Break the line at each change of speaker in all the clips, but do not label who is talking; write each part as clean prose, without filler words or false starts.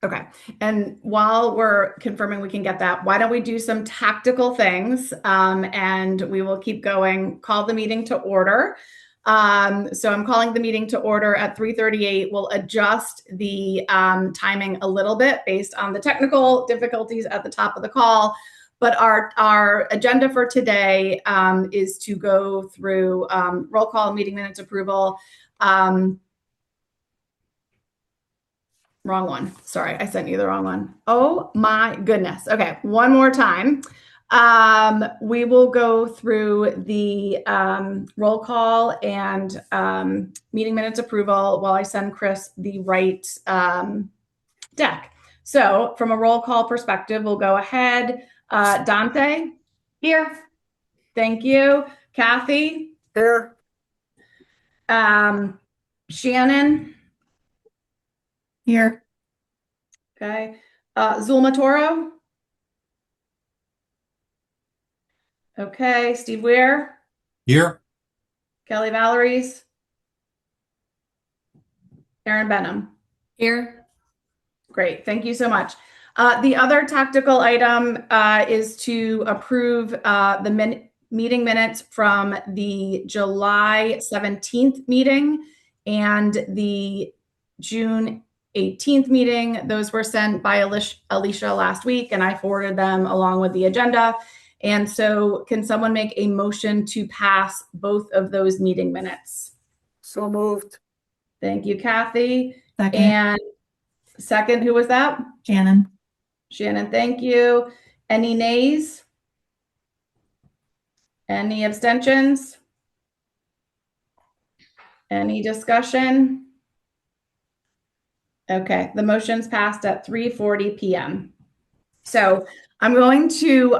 Okay. And while we're confirming we can get that, why don't we do some tactical things, and we will keep going. Call the meeting to order. So I'm calling the meeting to order at 3:38. We'll adjust the timing a little bit based on the technical difficulties at the top of the call. But our agenda for today is to go through roll call, meeting minutes approval. Wrong one. Sorry, I sent you the wrong one. Oh my goodness. Okay, one more time. We will go through the roll call and meeting minutes approval while I send Chris the right deck. So from a roll call perspective, we'll go ahead. Dante?
Here.
Thank you. Kathy?
Here.
Shannon?
Here.
Okay. Zulma Toro? Okay. Steve Weir?
Here.
Kelly Valeries? Erin Benham?
Here.
Great. Thank you so much. The other tactical item is to approve the meeting minutes from the July 17th meeting and the June 18th meeting. Those were sent by Alicia last week, and I forwarded them along with the agenda. And so can someone make a motion to pass both of those meeting minutes?
So moved.
Thank you, Kathy.
Second.
And second, who was that?
Shannon.
Shannon, thank you. Any nays? Any abstentions? Any discussion? Okay, the motion's passed at 3:40 p.m. So I'm going to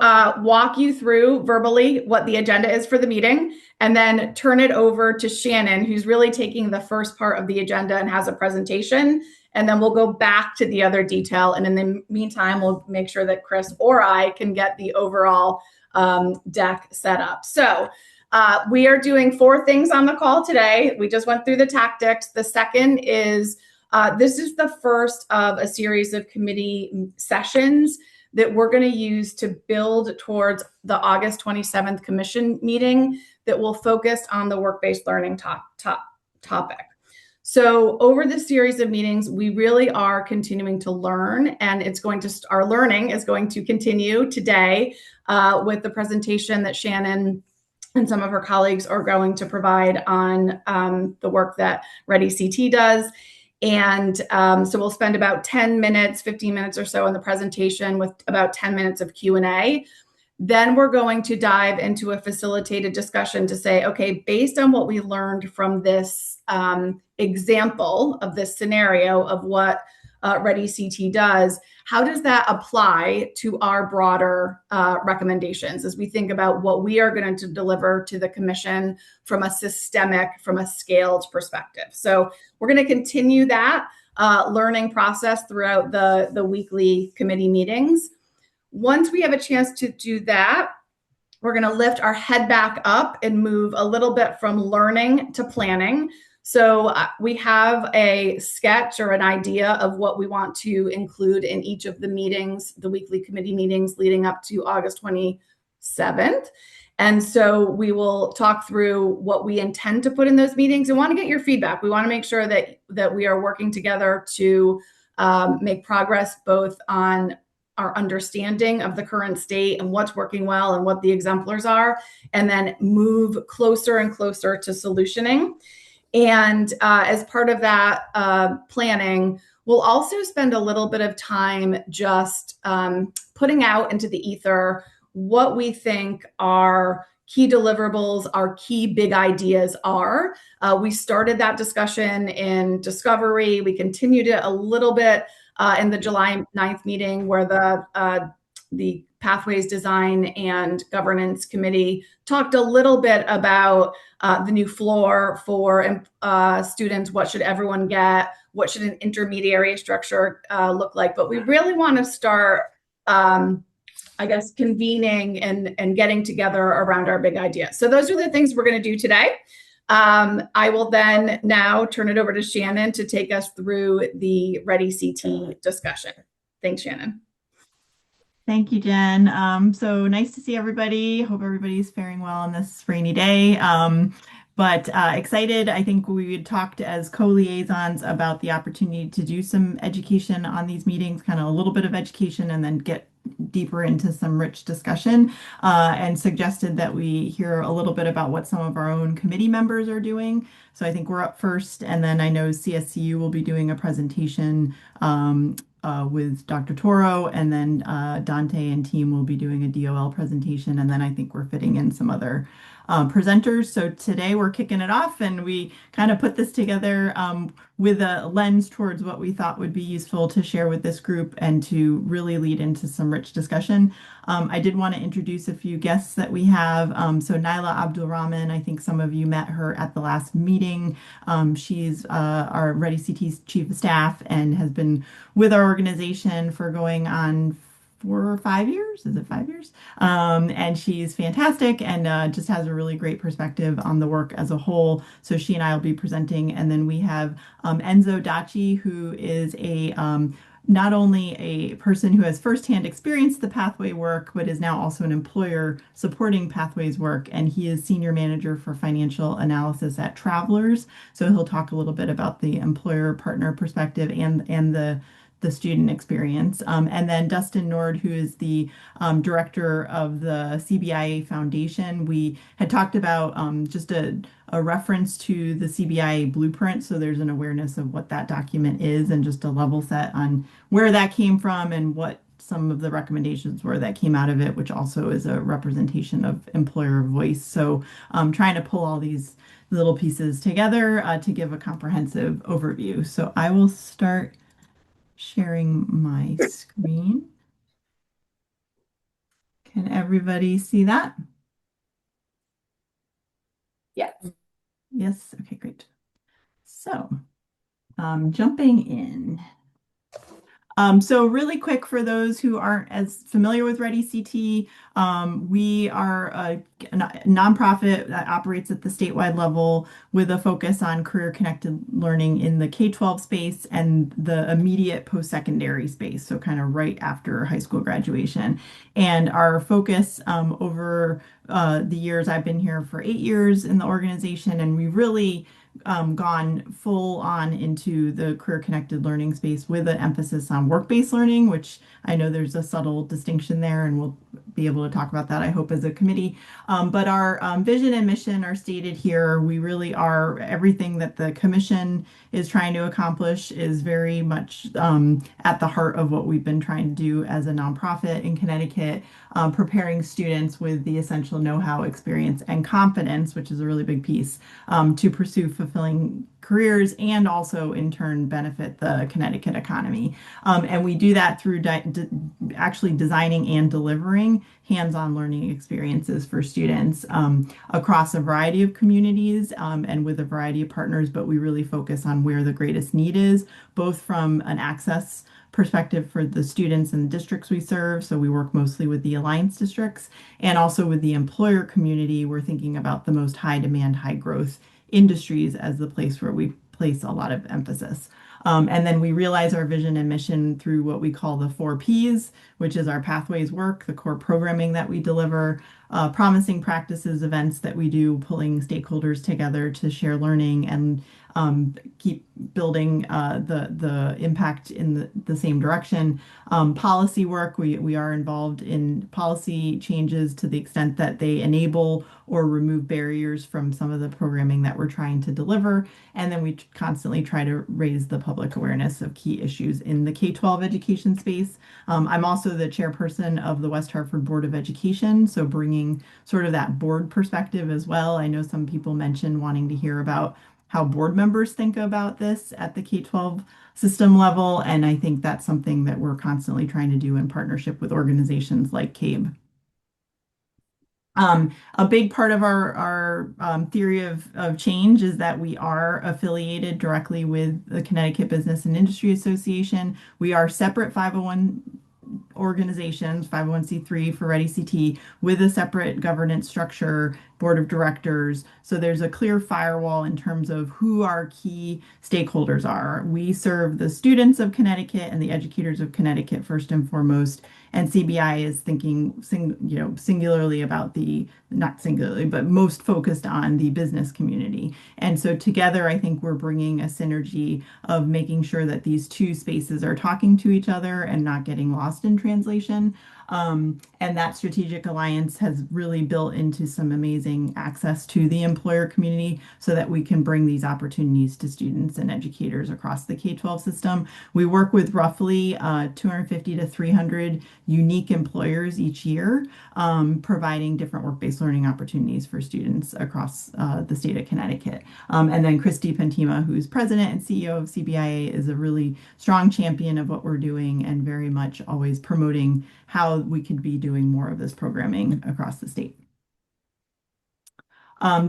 walk you through verbally what the agenda is for the meeting and then turn it over to Shannon, who's really taking the first part of the agenda and has a presentation. And then we'll go back to the other detail. And in the meantime, we'll make sure that Chris or I can get the overall deck set up. So we are doing 4 things on the call today. We just went through the tactics. The second is this is the first of a series of committee sessions that we're going to use to build towards the August 27th commission meeting that will focus on the work-based learning topic. So over this series of meetings, we really are continuing to learn, and our learning is going to continue today with the presentation that Shannon and some of her colleagues are going to provide on the work that Ready CT does. And so we'll spend about 10 minutes, 15 minutes or so on the presentation with about 10 minutes of Q&A. Then we're going to dive into a facilitated discussion to say, okay, based on what we learned from this example of this scenario of what Ready CT does, how does that apply to our broader recommendations as we think about what we are going to deliver to the commission from a scaled perspective? So we're going to continue that learning process throughout the weekly committee meetings. Once we have a chance to do that, we're going to lift our head back up and move a little bit from learning to planning. So we have a sketch or an idea of what we want to include in each of the meetings, the weekly committee meetings leading up to August 27th. And so we will talk through what we intend to put in those meetings and want to get your feedback. We want to make sure that we are working together to make progress both on our understanding of the current state and what's working well and what the exemplars are, and then move closer and closer to solutioning. And as part of that planning, we'll also spend a little bit of time just putting out into the ether what we think our key deliverables, our key big ideas are. We started that discussion in Discovery. We continued it a little bit in the July 9th meeting where the Pathways Design and Governance Committee talked a little bit about the new floor for students. What should everyone get? What should an intermediary structure look like? But we really want to start, convening and getting together around our big idea. So those are the things we're going to do today. I will then now turn it over to Shannon to take us through the Ready CT discussion. Thanks, Shannon.
Thank you, Jen. So nice to see everybody. Hope everybody's faring well on this rainy day. But excited. I think we had talked as co-liaisons about the opportunity to do some education on these meetings, kind of a little bit of education and then get deeper into some rich discussion, and suggested that we hear a little bit about what some of our own committee members are doing. So I think we're up first, and then I know CSCU will be doing a presentation with Dr. Toro, and then Dante and team will be doing a DOL presentation, and then I think we're fitting in some other presenters. So today we're kicking it off, and we kind of put this together with a lens towards what we thought would be useful to share with this group and to really lead into some rich discussion. I did want to introduce a few guests that we have. So Naila Abdulrahman, I think some of you met her at the last meeting. She's our Ready CT's chief of staff and has been with our organization for going on 4 or 5 years. Is it 5 years? And she's fantastic and just has a really great perspective on the work as a whole. So she and I will be presenting. And then we have Enzo Daci, who is a not only a person who has firsthand experienced the pathway work, but is now also an employer supporting Pathways work. And he is senior manager for financial analysis at Travelers. So he'll talk a little bit about the employer partner perspective and the student experience. And then Dustin Nord, who is the director of the CBIA Foundation. We had talked about just a reference to the CBIA blueprint. So there's an awareness of what that document is and just a level set on where that came from and what some of the recommendations were that came out of it, which also is a representation of employer voice. So trying to pull all these little pieces together to give a comprehensive overview. So I will start sharing my screen. Can everybody see that?
Yes.
Yes. Okay, great. So, jumping in. So really quick for those who aren't as familiar with Ready CT, we are a nonprofit that operates at the statewide level with a focus on career connected learning in the K-12 space and the immediate post-secondary space, so kind of right after high school graduation. And our focus over the years, I've been here for 8 years in the organization, and we really gone full on into the career connected learning space with an emphasis on work-based learning, which I know there's a subtle distinction there, and we'll be able to talk about that, I hope, as a committee. But our vision and mission are stated here. We really are everything that the commission is trying to accomplish is very much at the heart of what we've been trying to do as a nonprofit in Connecticut, preparing students with the essential know-how, experience, and confidence, which is a really big piece, to pursue fulfilling careers and also in turn benefit the Connecticut economy. And we do that through actually designing and delivering hands-on learning experiences for students across a variety of communities and with a variety of partners, but we really focus on where the greatest need is, both from an access perspective for the students and the districts we serve. So we work mostly with the alliance districts and also with the employer community. We're thinking about the most high demand, high growth industries as the place where we place a lot of emphasis. And then we realize our vision and mission through what we call the 4 Ps, which is our pathways work, the core programming that we deliver, promising practices, events that we do, pulling stakeholders together to share learning and keep building the impact in the same direction. Policy work, we are involved in policy changes to the extent that they enable or remove barriers from some of the programming that we're trying to deliver. And then we constantly try to raise the public awareness of key issues in the K-12 education space. I'm also the chairperson of the West Hartford Board of Education, so bringing sort of that board perspective as well. I know some people mentioned wanting to hear about how board members think about this at the K-12 system level, and I think that's something that we're constantly trying to do in partnership with organizations like CABE. A big part of our theory of change is that we are affiliated directly with the Connecticut Business and Industry Association. We are separate 501 organizations, 501c3 for Ready CT, with a separate governance structure, board of directors. So there's a clear firewall in terms of who our key stakeholders are. We serve the students of Connecticut and the educators of Connecticut first and foremost. And CBI is thinking, singularly about not singularly, but most focused on the business community. And so together, I think we're bringing a synergy of making sure that these two spaces are talking to each other and not getting lost in translation. And that strategic alliance has really built into some amazing access to the employer community so that we can bring these opportunities to students and educators across the K-12 system. We work with roughly 250 to 300 unique employers each year, providing different work-based learning opportunities for students across the state of Connecticut. And then Christy Pentima, who's president and CEO of CBIA, is a really strong champion of what we're doing and very much always promoting how we could be doing more of this programming across the state.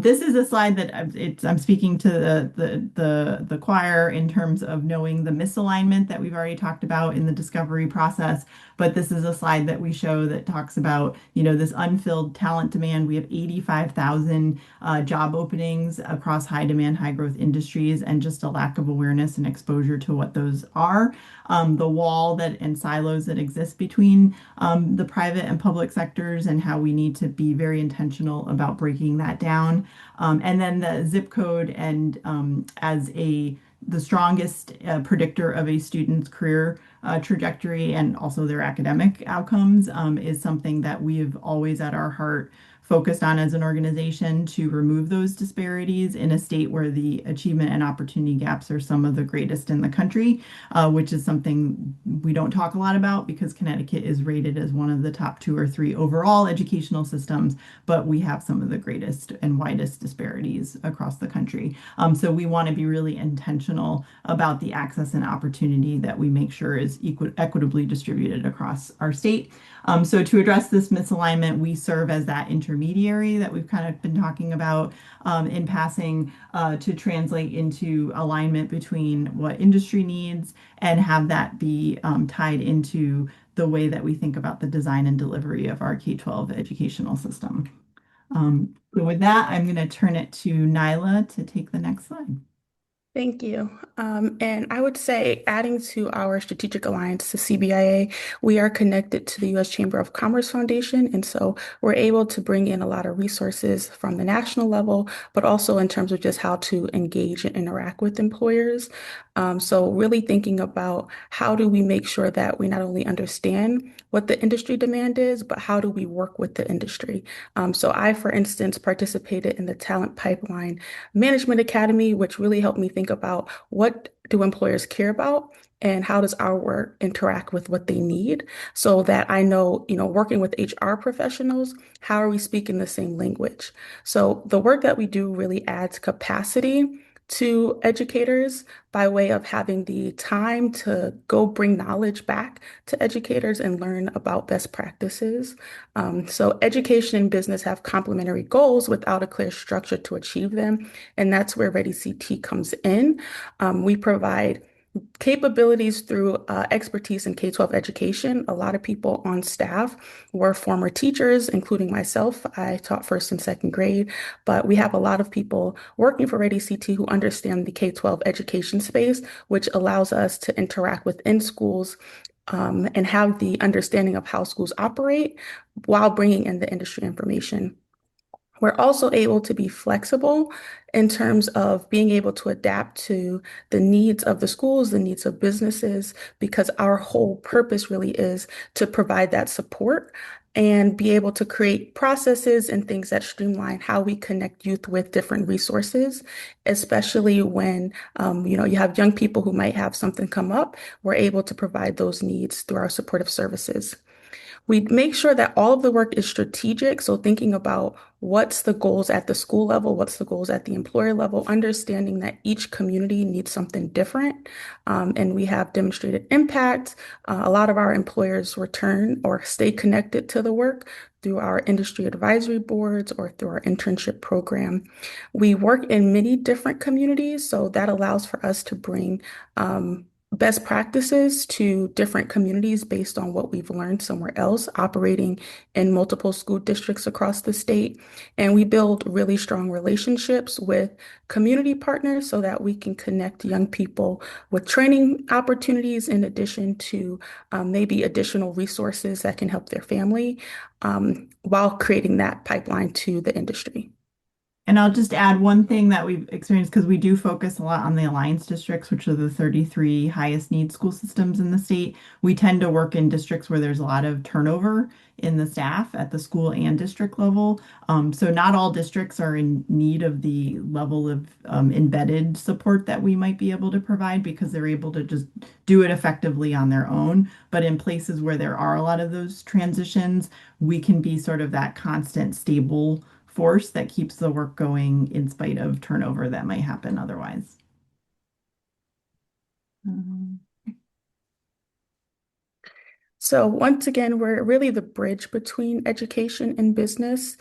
This is a slide that I'm speaking to the choir in terms of knowing the misalignment that we've already talked about in the discovery process. But this is a slide that we show that talks about, this unfilled talent demand. We have 85,000 job openings across high demand, high growth industries, and just a lack of awareness and exposure to what those are. The wall and silos that exist between the private and public sectors, and how we need to be very intentional about breaking that down. And then the zip code and as the strongest predictor of a student's career trajectory and also their academic outcomes is something that we have always at our heart focused on as an organization to remove those disparities in a state where the achievement and opportunity gaps are some of the greatest in the country, which is something we don't talk a lot about because Connecticut is rated as one of the top 2 or 3 overall educational systems, but we have some of the greatest and widest disparities across the country. So we want to be really intentional about the access and opportunity that we make sure is equitably distributed across our state. So to address this misalignment, we serve as that intermediary that we've kind of been talking about in passing to translate into alignment between what industry needs and have that be tied into the way that we think about the design and delivery of our K-12 educational system. So with that, I'm going to turn it to Nyla to take the next slide.
Thank you. And I would say, adding to our strategic alliance to CBIA, we are connected to the U.S. Chamber of Commerce Foundation. And so we're able to bring in a lot of resources from the national level, but also in terms of just how to engage and interact with employers. So really thinking about how do we make sure that we not only understand what the industry demand is, but how do we work with the industry? So I, for instance, participated in the Talent Pipeline Management Academy, which really helped me think about what do employers care about and how does our work interact with what they need, so that I know, working with HR professionals, how are we speaking the same language? So the work that we do really adds capacity to educators by way of having the time to go bring knowledge back to educators and learn about best practices. So education and business have complementary goals without a clear structure to achieve them. And that's where Ready CT comes in. We provide capabilities through expertise in K-12 education. A lot of people on staff were former teachers, including myself. I taught first and second grade, but we have a lot of people working for Ready CT who understand the K-12 education space, which allows us to interact within schools and have the understanding of how schools operate while bringing in the industry information. We're also able to be flexible in terms of being able to adapt to the needs of the schools, the needs of businesses, because our whole purpose really is to provide that support and be able to create processes and things that streamline how we connect youth with different resources, especially when you have young people who might have something come up. We're able to provide those needs through our supportive services. We make sure that all of the work is strategic. So thinking about what's the goals at the school level, what's the goals at the employer level, understanding that each community needs something different. And we have demonstrated impact. A lot of our employers return or stay connected to the work through our industry advisory boards or through our internship program. We work in many different communities, so that allows for us to bring best practices to different communities based on what we've learned somewhere else, operating in multiple school districts across the state. And we build really strong relationships with community partners so that we can connect young people with training opportunities in addition to maybe additional resources that can help their family while creating that pipeline to the industry.
And I'll just add one thing that we've experienced because we do focus a lot on the alliance districts, which are the 33 highest need school systems in the state. We tend to work in districts where there's a lot of turnover in the staff at the school and district level. So not all districts are in need of the level of embedded support that we might be able to provide because they're able to just do it effectively on their own. But in places where there are a lot of those transitions, we can be sort of that constant, stable force that keeps the work going in spite of turnover that might happen otherwise.
So once again, we're really the bridge between education and business,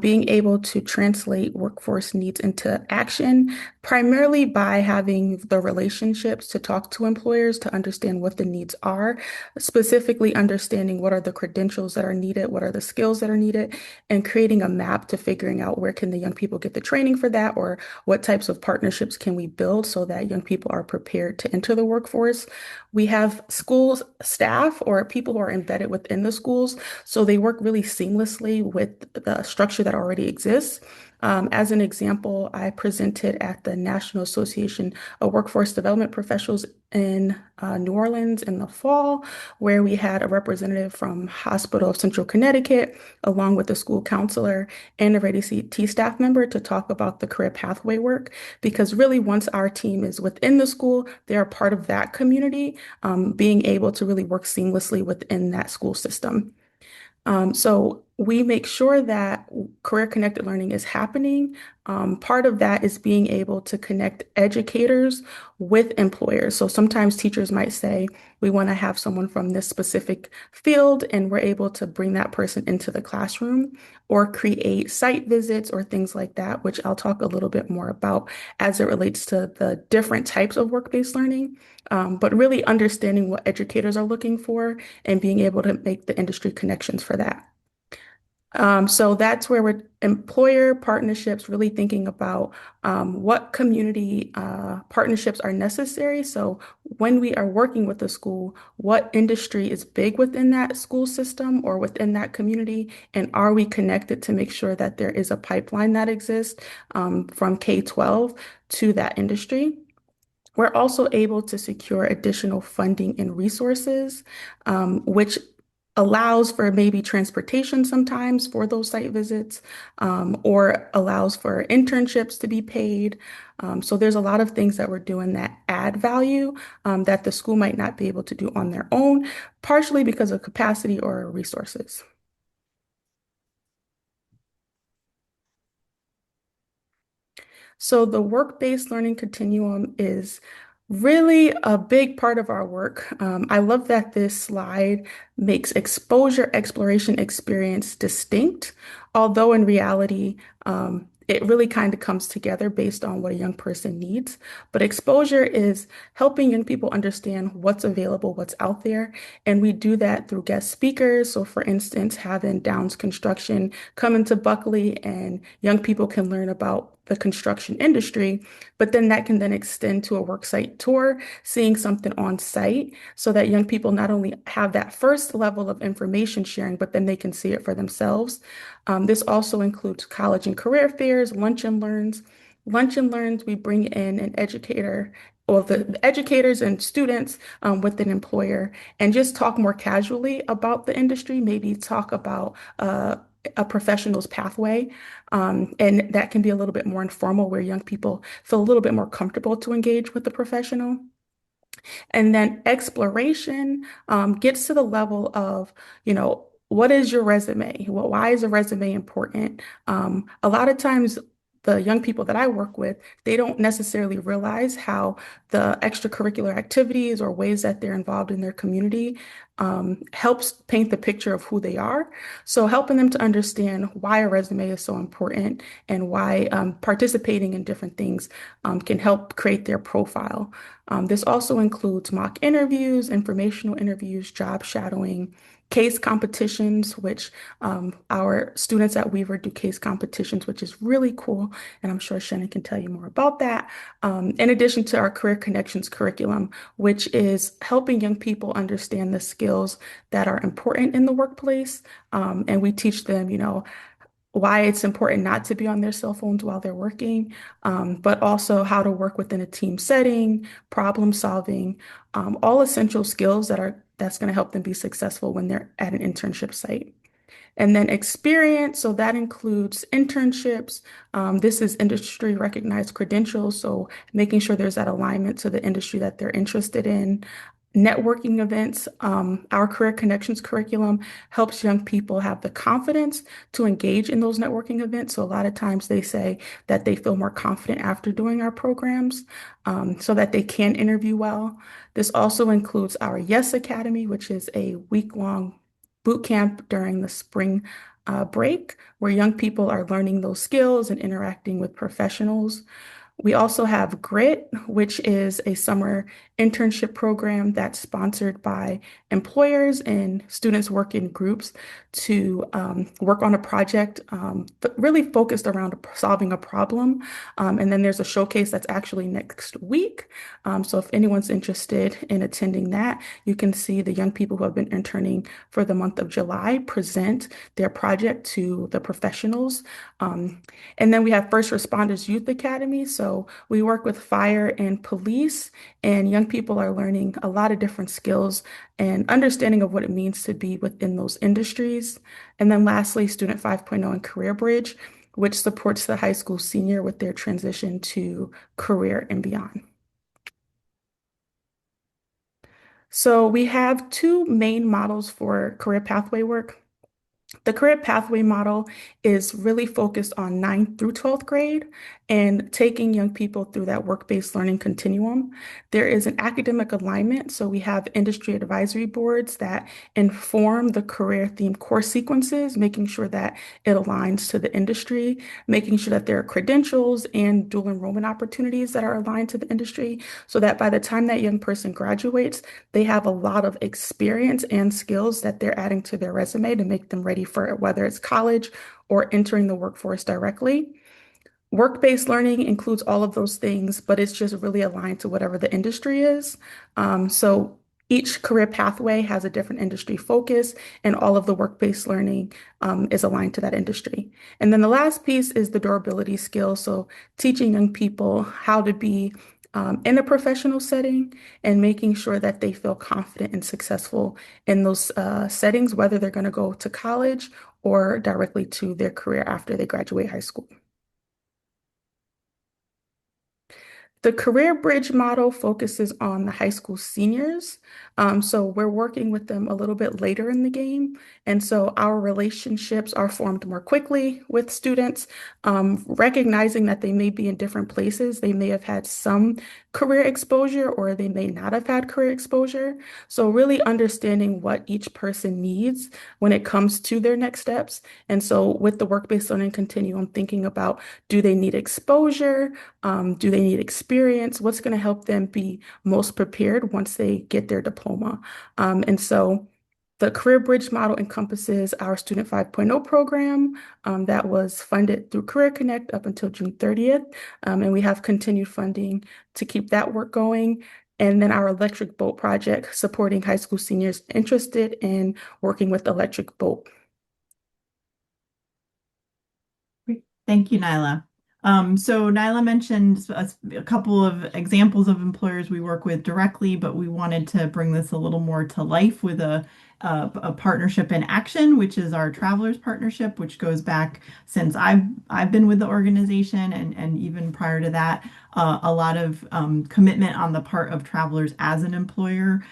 being able to translate workforce needs into action, primarily by having the relationships to talk to employers to understand what the needs are, specifically understanding what are the credentials that are needed, what are the skills that are needed, and creating a map to figuring out where can the young people get the training for that, or what types of partnerships can we build so that young people are prepared to enter the workforce. We have schools staff or people who are embedded within the schools, so they work really seamlessly with the structure that already exists. As an example, I presented at the National Association of Workforce Development Professionals in New Orleans in the fall, where we had a representative from Hospital of Central Connecticut, along with a school counselor and a Ready CT staff member to talk about the career pathway work. Because really, once our team is within the school, they are part of that community, being able to really work seamlessly within that school system. So we make sure that career connected learning is happening. Part of that is being able to connect educators with employers. So sometimes teachers might say, we want to have someone from this specific field, and we're able to bring that person into the classroom or create site visits or things like that, which I'll talk a little bit more about as it relates to the different types of work-based learning. But really understanding what educators are looking for and being able to make the industry connections for that. So that's where we're employer partnerships, really thinking about what community partnerships are necessary. So when we are working with a school, what industry is big within that school system or within that community? And are we connected to make sure that there is a pipeline that exists from K-12 to that industry? We're also able to secure additional funding and resources, which allows for maybe transportation sometimes for those site visits, or allows for internships to be paid. So there's a lot of things that we're doing that add value that the school might not be able to do on their own, partially because of capacity or resources. So the work-based learning continuum is really a big part of our work. I love that this slide makes exposure, exploration, experience distinct, although in reality, it really kind of comes together based on what a young person needs. But exposure is helping young people understand what's available, what's out there. And we do that through guest speakers. So for instance, having Downs Construction come into Buckley and young people can learn about the construction industry, but then that can then extend to a worksite tour, seeing something on site so that young people not only have that first level of information sharing, but then they can see it for themselves. This also includes college and career fairs, lunch and learns. Lunch and learns, we bring in an educator or the educators and students with an employer and just talk more casually about the industry, maybe talk about a professional's pathway. And that can be a little bit more informal where young people feel a little bit more comfortable to engage with the professional. And then exploration gets to the level of, what is your resume? Well, why is a resume important? A lot of times, the young people that I work with, they don't necessarily realize how the extracurricular activities or ways that they're involved in their community helps paint the picture of who they are. So helping them to understand why a resume is so important and why participating in different things can help create their profile. This also includes mock interviews, informational interviews, job shadowing, case competitions, which our students at Weaver do case competitions, which is really cool. And I'm sure Shannon can tell you more about that. In addition to our Career Connections curriculum, which is helping young people understand the skills that are important in the workplace. And we teach them, why it's important not to be on their cell phones while they're working, but also how to work within a team setting, problem solving, all essential skills that's going to help them be successful when they're at an internship site. And then experience, so that includes internships. This is industry recognized credentials, so making sure there's that alignment to the industry that they're interested in. Networking events, our Career Connections curriculum helps young people have the confidence to engage in those networking events. So a lot of times they say that they feel more confident after doing our programs, so that they can interview well. This also includes our Yes Academy, which is a week-long boot camp during the spring break, where young people are learning those skills and interacting with professionals. We also have GRIT, which is a summer internship program that's sponsored by employers, and students work in groups to work on a project really focused around solving a problem. And then there's a showcase that's actually next week. So if anyone's interested in attending that, you can see the young people who have been interning for the month of July present their project to the professionals. And then we have First Responders Youth Academy. So we work with fire and police, and young people are learning a lot of different skills and understanding of what it means to be within those industries. And then lastly, Student 5.0 and Career Bridge, which supports the high school senior with their transition to career and beyond. So we have two main models for career pathway work. The career pathway model is really focused on 9th through 12th grade and taking young people through that work-based learning continuum. There is an academic alignment, so we have industry advisory boards that inform the career-themed course sequences, making sure that it aligns to the industry, making sure that there are credentials and dual enrollment opportunities that are aligned to the industry, so that by the time that young person graduates, they have a lot of experience and skills that they're adding to their resume to make them ready for it, whether it's college or entering the workforce directly. Work-based learning includes all of those things, but it's just really aligned to whatever the industry is. So each career pathway has a different industry focus, and all of the work-based learning is aligned to that industry. And then the last piece is the durability skills. So teaching young people how to be in a professional setting and making sure that they feel confident and successful in those settings, whether they're going to go to college or directly to their career after they graduate high school. The Career Bridge model focuses on the high school seniors. So we're working with them a little bit later in the game. And so our relationships are formed more quickly with students, recognizing that they may be in different places. They may have had some career exposure or they may not have had career exposure. So really understanding what each person needs when it comes to their next steps. And so with the work-based learning continuum, thinking about, do they need exposure? Do they need experience? What's going to help them be most prepared once they get their diploma? And so the Career Bridge model encompasses our Student 5.0 program that was funded through Career Connect up until June 30th. And we have continued funding to keep that work going. And then our electric boat project supporting high school seniors interested in working with electric boat.
Great. Thank you, Nyla. So Nyla mentioned a couple of examples of employers we work with directly, but we wanted to bring this a little more to life with a partnership in action, which is our Travelers Partnership, which goes back since I've been with the organization, and even prior to that, a lot of commitment on the part of Travelers as an employer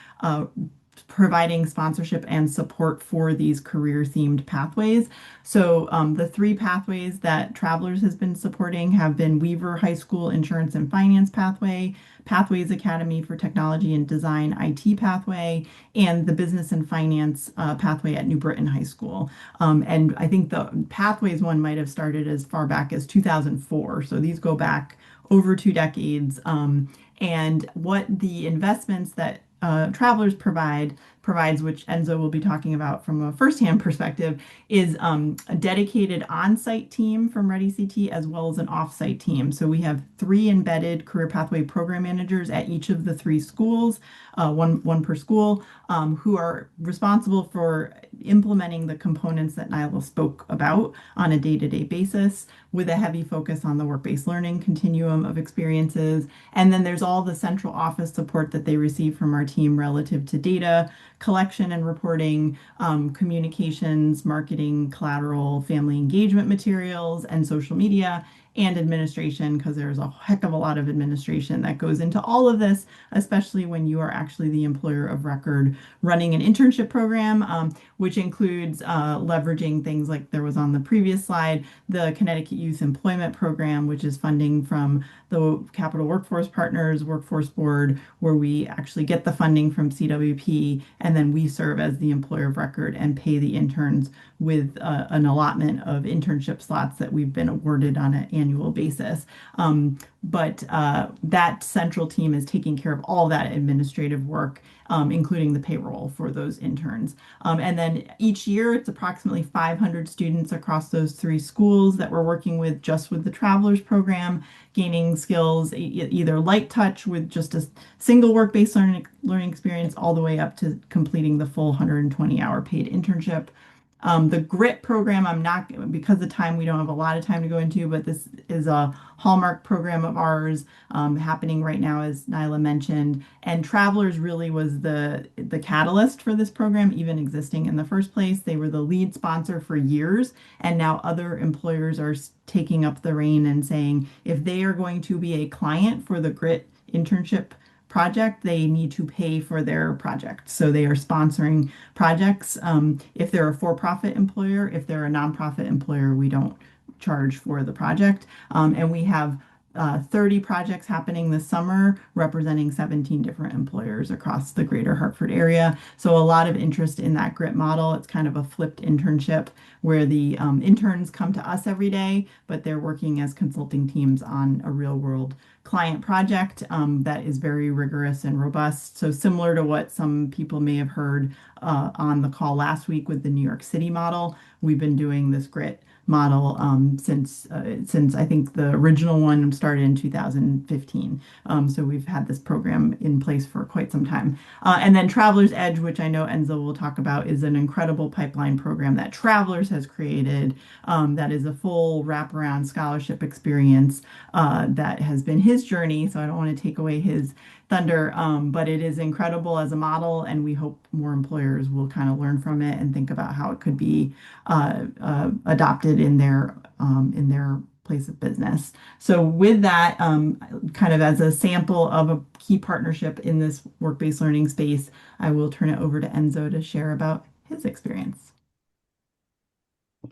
providing sponsorship and support for these career-themed pathways. So the three pathways that Travelers has been supporting have been Weaver High School Insurance and Finance Pathway, Pathways Academy for Technology and Design IT Pathway, and the Business and Finance Pathway at New Britain High School. And I think the Pathways one might have started as far back as 2004. So these go back over 2 decades. And what the investments that Travelers provides, which Enzo will be talking about from a firsthand perspective, is a dedicated on-site team from ReadyCT as well as an off-site team. So we have 3 embedded career pathway program managers at each of the 3 schools, one per school, who are responsible for implementing the components that Nyla spoke about on a day-to-day basis, with a heavy focus on the work-based learning continuum of experiences. And then there's all the central office support that they receive from our team relative to data collection and reporting, communications, marketing, collateral, family engagement materials, and social media, and administration, because there's a heck of a lot of administration that goes into all of this, especially when you are actually the employer of record running an internship program, which includes leveraging things like there was on the previous slide, the Connecticut Youth Employment Program, which is funding from the Capital Workforce Partners Workforce Board, where we actually get the funding from CWP, and then we serve as the employer of record and pay the interns with an allotment of internship slots that we've been awarded on an annual basis. But that central team is taking care of all that administrative work, including the payroll for those interns. And then each year, it's approximately 500 students across those 3 schools that we're working with just with the Travelers program, gaining skills, either light touch with just a single work-based learning experience, all the way up to completing the full 120-hour paid internship. The GRIT program, I'm not, because of time, we don't have a lot of time to go into, but this is a hallmark program of ours, happening right now, as Nyla mentioned. And Travelers really was the catalyst for this program even existing in the first place. They were the lead sponsor for years, and now other employers are taking up the reign and saying, if they are going to be a client for the GRIT internship project, they need to pay for their project. So they are sponsoring projects. If they're a for-profit employer, if they're a nonprofit employer, we don't charge for the project. And we have 30 projects happening this summer, representing 17 different employers across the greater Hartford area. So a lot of interest in that GRIT model. It's kind of a flipped internship where the interns come to us every day, but they're working as consulting teams on a real world client project that is very rigorous and robust. So similar to what some people may have heard on the call last week with the New York City model, we've been doing this GRIT model since I think the original one started in 2015. So we've had this program in place for quite some time. And then Travelers Edge, which I know Enzo will talk about, is an incredible pipeline program that Travelers has created that is a full wraparound scholarship experience that has been his journey. So I don't want to take away his thunder, but it is incredible as a model, and we hope more employers will kind of learn from it and think about how it could be adopted in their place of business. So with that, kind of as a sample of a key partnership in this work-based learning space, I will turn it over to Enzo to share about his experience.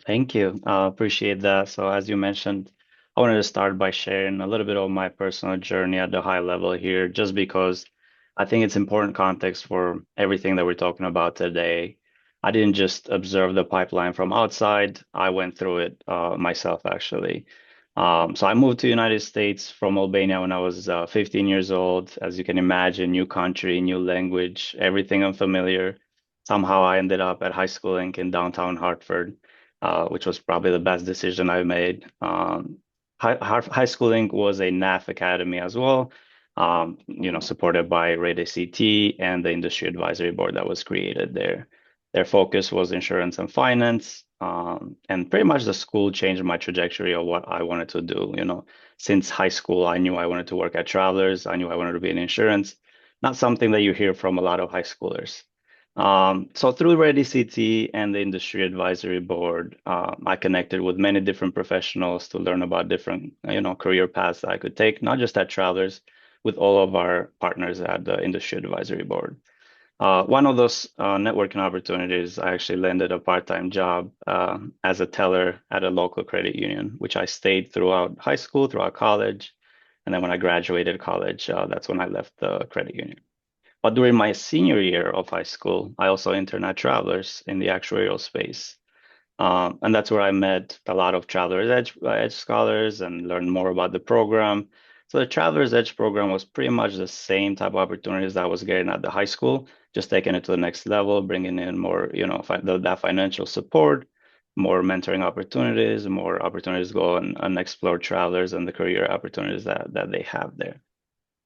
Thank you. Appreciate that. So as you mentioned, I wanted to start by sharing a little bit of my personal journey at the high level here, just because I think it's important context for everything that we're talking about today. I didn't just observe the pipeline from outside. I went through it myself, actually. So I moved to the United States from Albania when I was 15 years old. As you can imagine, new country, new language, everything unfamiliar. Somehow I ended up at high school in downtown Hartford, which was probably the best decision I made. High School Inc. was a NAF academy as well, supported by ReadyCT and the industry advisory board that was created there. Their focus was insurance and finance, and pretty much the school changed my trajectory of what I wanted to do. Since high school, I knew I wanted to work at Travelers. I knew I wanted to be in insurance, not something that you hear from a lot of high schoolers. So through ReadyCT and the industry advisory board, I connected with many different professionals to learn about different, career paths that I could take, not just at Travelers, with all of our partners at the industry advisory board. One of those networking opportunities, I actually landed a part-time job as a teller at a local credit union, which I stayed throughout high school, throughout college. And then when I graduated college, that's when I left the credit union. But during my senior year of high school, I also interned at Travelers in the actuarial space. And that's where I met a lot of Travelers Edge scholars and learned more about the program. So the Travelers Edge program was pretty much the same type of opportunities that I was getting at the high school, just taking it to the next level, bringing in more, that financial support, more mentoring opportunities, more opportunities to go and explore Travelers and the career opportunities that they have there.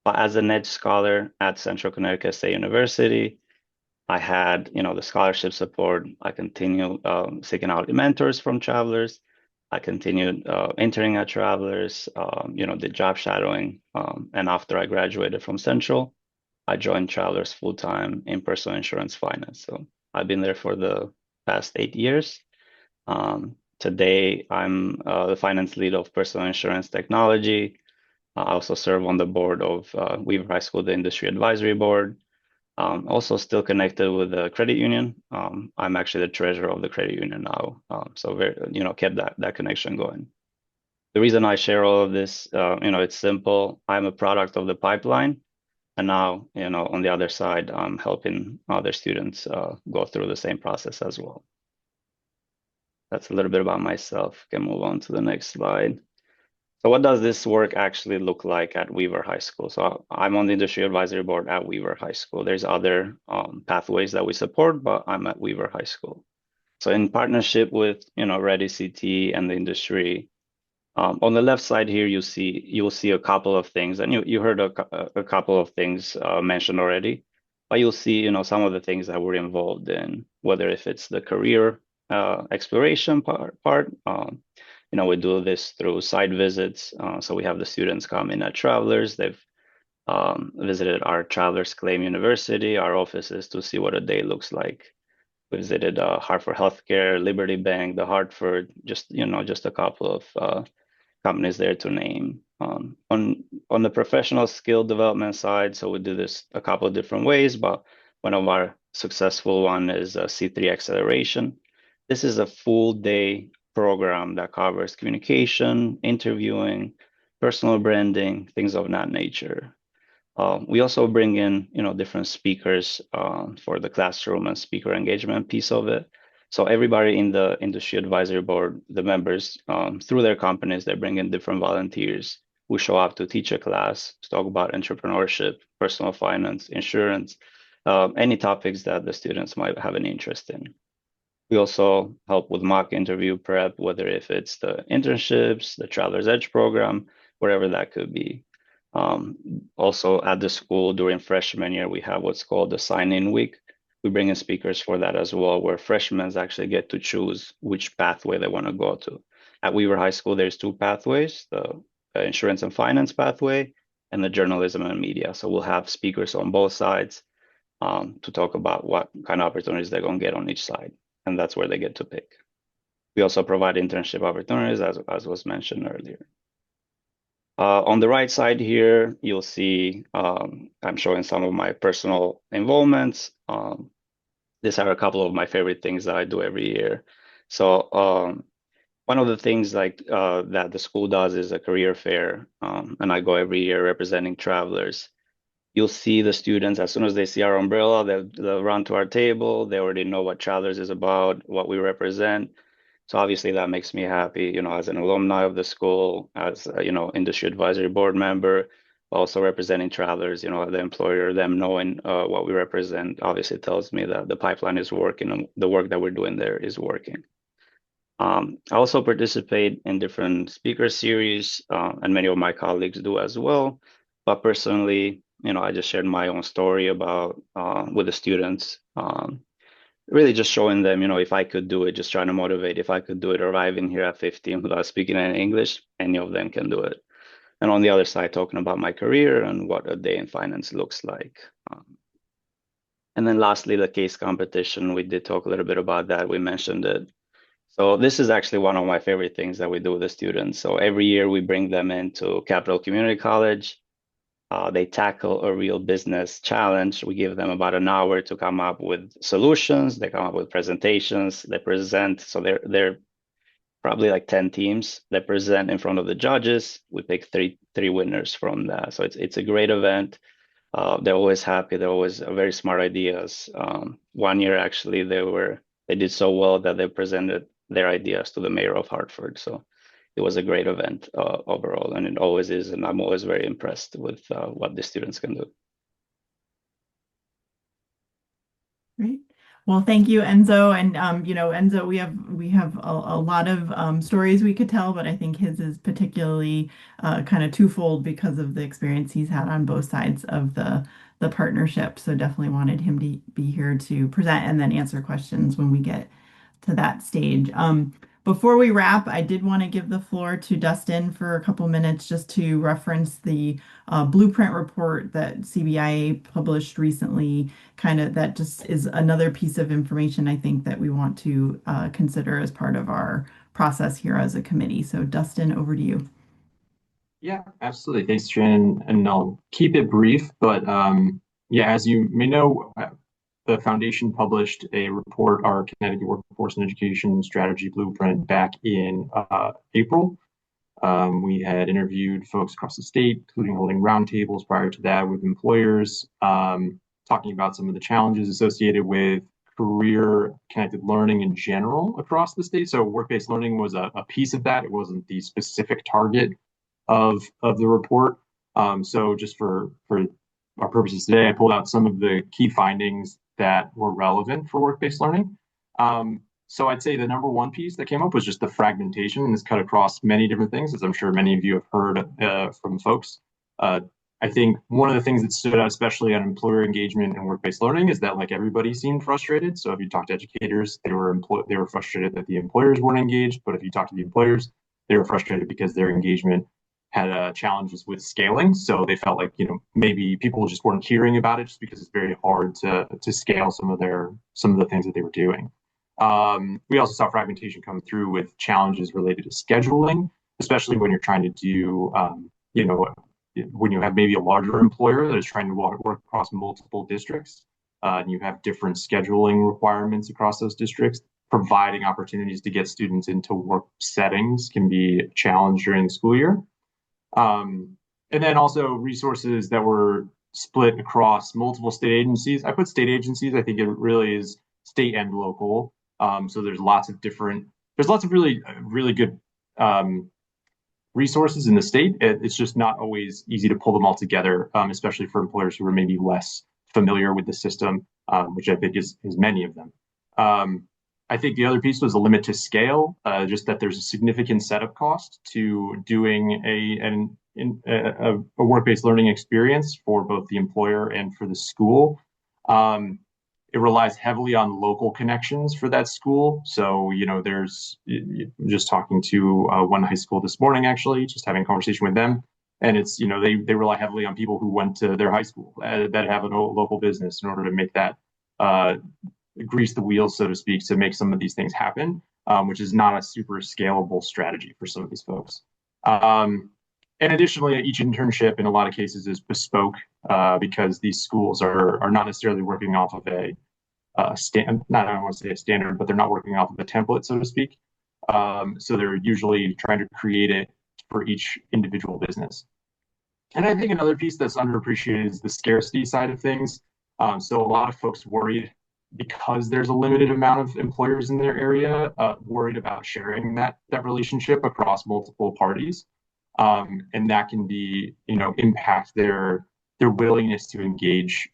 But as an Edge scholar at Central Connecticut State University, I had, the scholarship support. I continued seeking out mentors from Travelers. I continued interning at Travelers, did job shadowing. And after I graduated from Central, I joined Travelers full-time in personal insurance finance. So I've been there for the past 8 years. Today, I'm the finance lead of personal insurance technology. I also serve on the board of Weaver High School, the industry advisory board. Also still connected with the credit union. I'm actually the treasurer of the credit union now. So very, kept that connection going. The reason I share all of this, it's simple. I'm a product of the pipeline. And now, on the other side, I'm helping other students go through the same process as well. That's a little bit about myself. Can move on to the next slide. So what does this work actually look like at Weaver High School? So I'm on the industry advisory board at Weaver High School. There's other pathways that we support, but I'm at Weaver High School. So in partnership with, Ready CT and the industry, on the left side here, you will see a couple of things, and you heard a couple of things mentioned already, but you'll see, some of the things that we're involved in, whether if it's the career exploration part. We do this through site visits. So we have the students come in at Travelers. They've visited our Travelers Claim University, our offices, to see what a day looks like. We visited Hartford Healthcare, Liberty Bank, the Hartford, just a couple of companies there to name. On the professional skill development side, so we do this a couple of different ways, but one of our successful one is C3 Acceleration. This is a full day program that covers communication, interviewing, personal branding, things of that nature. We also bring in, different speakers for the classroom and speaker engagement piece of it. So everybody in the industry advisory board, the members, through their companies, they bring in different volunteers who show up to teach a class, to talk about entrepreneurship, personal finance, insurance, any topics that the students might have an interest in. We also help with mock interview prep, whether if it's the internships, the Travelers Edge program, wherever that could be. Also at the school during freshman year, we have what's called the sign-in week. We bring in speakers for that as well, where freshmen actually get to choose which pathway they want to go to. At Weaver High School, there's two pathways, the insurance and finance pathway and the journalism and media. So we'll have speakers on both sides to talk about what kind of opportunities they're going to get on each side. And that's where they get to pick. We also provide internship opportunities, as was mentioned earlier. On the right side here, you'll see I'm showing some of my personal involvements. These are a couple of my favorite things that I do every year. So one of the things that the school does is a career fair, and I go every year representing Travelers. You'll see the students, as soon as they see our umbrella, they'll run to our table. They already know what Travelers is about, what we represent. So obviously that makes me happy, as an alumni of the school, as industry advisory board member, also representing Travelers, the employer, them knowing what we represent, obviously tells me that the pipeline is working and the work that we're doing there is working. I also participate in different speaker series, and many of my colleagues do as well. But personally, I just shared my own story about with the students, really just showing them, if I could do it, just trying to motivate. If I could do it arriving here at 15 without speaking any English, any of them can do it. And on the other side, talking about my career and what a day in finance looks like. And then lastly, the case competition. We did talk a little bit about that. We mentioned it. So this is actually one of my favorite things that we do with the students. So every year we bring them into Capital Community College. They tackle a real business challenge. We give them about an hour to come up with solutions. They come up with presentations. They present. So they're probably like 10 teams that present in front of the judges. We pick three winners from that. So it's a great event. They're always happy. They're always very smart ideas. One year actually they did so well that they presented their ideas to the mayor of Hartford. So it was a great event overall, and it always is. And I'm always very impressed with what the students can do.
Great. Well, thank you, Enzo. And Enzo, we have a lot of stories we could tell, but I think his is particularly kind of twofold because of the experience he's had on both sides of the partnership. So definitely wanted him to be here to present and then answer questions when we get to that stage. Before we wrap, I did want to give the floor to Dustin for a couple minutes just to reference the blueprint report that CBIA published recently. Kind of that just is another piece of information I think that we want to consider as part of our process here as a committee. So Dustin, over to you.
Yeah, absolutely. Thanks, Shannon. And I'll keep it brief, but yeah, as you may know, the foundation published a report, our Connecticut Workforce and Education Strategy Blueprint, back in April. We had interviewed folks across the state, including holding roundtables prior to that with employers, talking about some of the challenges associated with career-connected learning in general across the state. So work-based learning was a piece of that. It wasn't the specific target of the report. So just for our purposes today, I pulled out some of the key findings that were relevant for work-based learning. So I'd say the number one piece that came up was just the fragmentation, and it's cut across many different things, as I'm sure many of you have heard from folks. I think one of the things that stood out, especially on employer engagement and work-based learning, is that like everybody seemed frustrated. So if you talk to educators, they were frustrated that the employers weren't engaged. But if you talk to the employers, they were frustrated because their engagement had challenges with scaling. So they felt like, maybe people just weren't hearing about it just because it's very hard to scale some of the things that they were doing. We also saw fragmentation come through with challenges related to scheduling, especially when you're trying to do, when you have maybe a larger employer that is trying to work across multiple districts, and you have different scheduling requirements across those districts. Providing opportunities to get students into work settings can be a challenge during the school year. And then also resources that were split across multiple state agencies. I put state agencies. I think it really is state and local. So there's lots of really, really good resources in the state. It's just not always easy to pull them all together, especially for employers who are maybe less familiar with the system, which I think is many of them. I think the other piece was a limit to scale, just that there's a significant setup cost to doing a work-based learning experience for both the employer and for the school. It relies heavily on local connections for that school. So, there's just talking to one high school this morning, actually, just having a conversation with them. And it's, they rely heavily on people who went to their high school that have a local business in order to make that grease the wheels, so to speak, to make some of these things happen, which is not a super scalable strategy for some of these folks. And additionally, each internship in a lot of cases is bespoke because these schools are not necessarily working off of I don't want to say a standard, but they're not working off of a template, so to speak. So they're usually trying to create it for each individual business. And I think another piece that's underappreciated is the scarcity side of things. So a lot of folks worried because there's a limited amount of employers in their area, worried about sharing that relationship across multiple parties. And that can be, impact their willingness to engage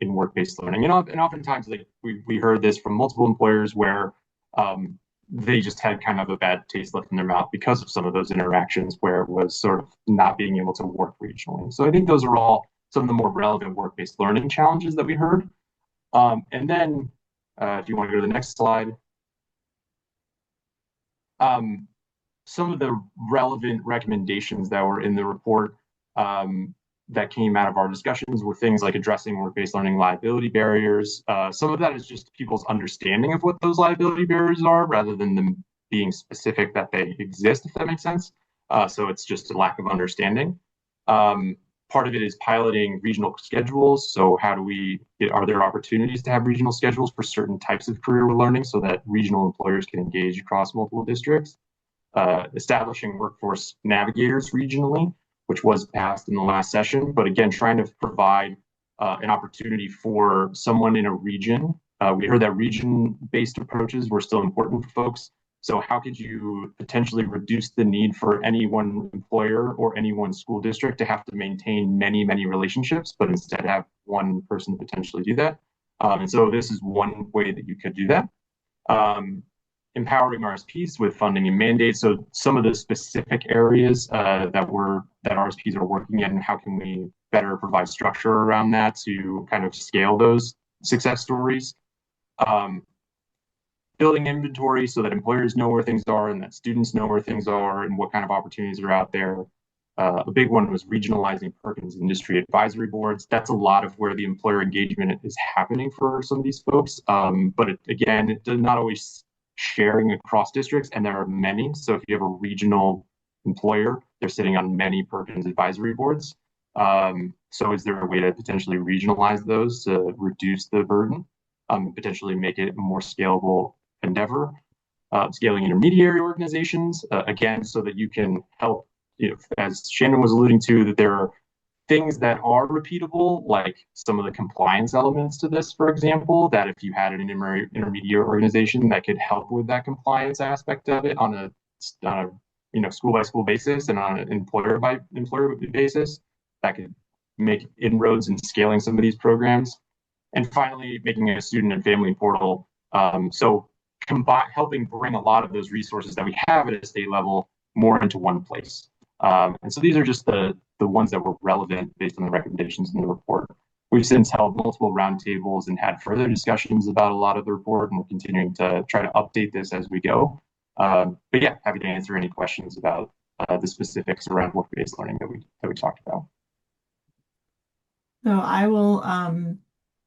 in work-based learning. And oftentimes, like we heard this from multiple employers where they just had kind of a bad taste left in their mouth because of some of those interactions where it was sort of not being able to work regionally. So I think those are all some of the more relevant work-based learning challenges that we heard. And then, if you want to go to the next slide, some of the relevant recommendations that were in the report that came out of our discussions were things like addressing work-based learning liability barriers. Some of that is just people's understanding of what those liability barriers are rather than them being specific that they exist, if that makes sense. So it's just a lack of understanding. Part of it is piloting regional schedules. So how do are there opportunities to have regional schedules for certain types of career learning so that regional employers can engage across multiple districts? Establishing workforce navigators regionally, which was passed in the last session, but again, trying to provide an opportunity for someone in a region. We heard that region-based approaches were still important for folks. So how could you potentially reduce the need for any one employer or any one school district to have to maintain many, many relationships, but instead have one person potentially do that? And so this is one way that you could do that. Empowering RSPs with funding and mandates. So some of the specific areas that RSPs are working in, how can we better provide structure around that to kind of scale those success stories? Building inventory so that employers know where things are and that students know where things are and what kind of opportunities are out there. A big one was regionalizing Perkins industry advisory boards. That's a lot of where the employer engagement is happening for some of these folks. But again, it does not always sharing across districts, and there are many. So if you have a regional employer, they're sitting on many Perkins advisory boards. So is there a way to potentially regionalize those to reduce the burden, potentially make it a more scalable endeavor? Scaling intermediary organizations, again, so that you can help, as Shannon was alluding to, that there are things that are repeatable, like some of the compliance elements to this, for example, that if you had an intermediate organization that could help with that compliance aspect of it on a school by school basis and on an employer by employer basis, that could make inroads in scaling some of these programs. And finally, making a student and family portal. So helping bring a lot of those resources that we have at a state level more into one place. And so these are just the ones that were relevant based on the recommendations in the report. We've since held multiple roundtables and had further discussions about a lot of the report, and we're continuing to try to update this as we go. But yeah, happy to answer any questions about the specifics around work-based learning that we talked about.
So I will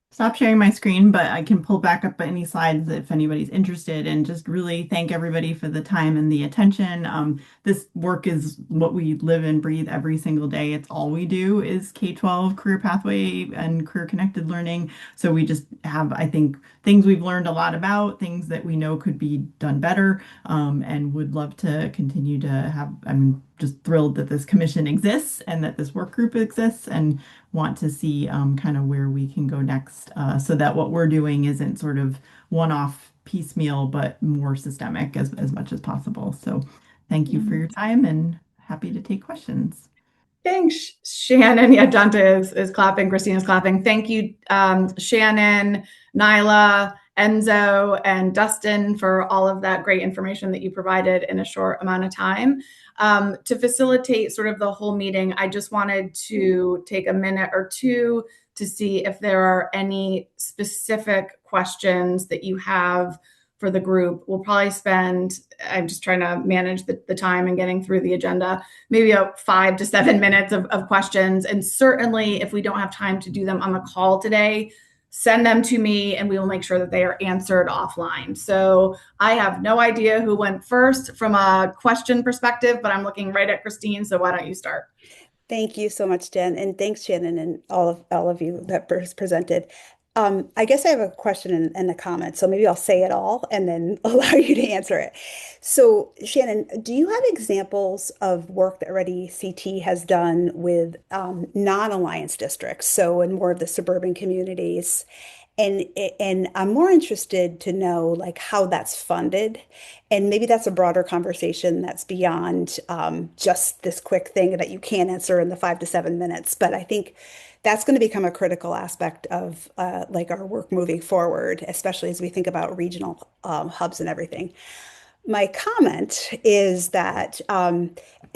stop sharing my screen, but I can pull back up any slides if anybody's interested, and just really thank everybody for the time and the attention. This work is what we live and breathe every single day. It's all we do is K-12 career pathway and career connected learning. So we just have, I think, things we've learned a lot about, things that we know could be done better, and would love to continue to have. I'm just thrilled that this commission exists and that this work group exists, and want to see kind of where we can go next, so that what we're doing isn't sort of one-off piecemeal, but more systemic as much as possible. So thank you for your time, and happy to take questions.
Thanks, Shannon. Yeah, Dante is clapping. Christina's clapping. Thank you, Shannon, Nyla, Enzo, and Dustin for all of that great information that you provided in a short amount of time. To facilitate sort of the whole meeting, I just wanted to take a minute or two to see if there are any specific questions that you have for the group. We'll probably spend, I'm just trying to manage the time and getting through the agenda, maybe 5 to 7 minutes of questions. And certainly if we don't have time to do them on the call today, send them to me and we will make sure that they are answered offline. So I have no idea who went first from a question perspective, but I'm looking right at Christine. So why don't you start?
Thank you so much, Jen, and thanks, Shannon, and all of you that presented. I guess I have a question and a comment, so maybe I'll say it all and then allow you to answer it. So, Shannon, do you have examples of work that Ready CT has done with non-alliance districts, so in more of the suburban communities? And I'm more interested to know like how that's funded, and maybe that's a broader conversation that's beyond just this quick thing that you can't answer in the 5 to 7 minutes. But I think that's going to become a critical aspect of like our work moving forward, especially as we think about regional hubs and everything. My comment is that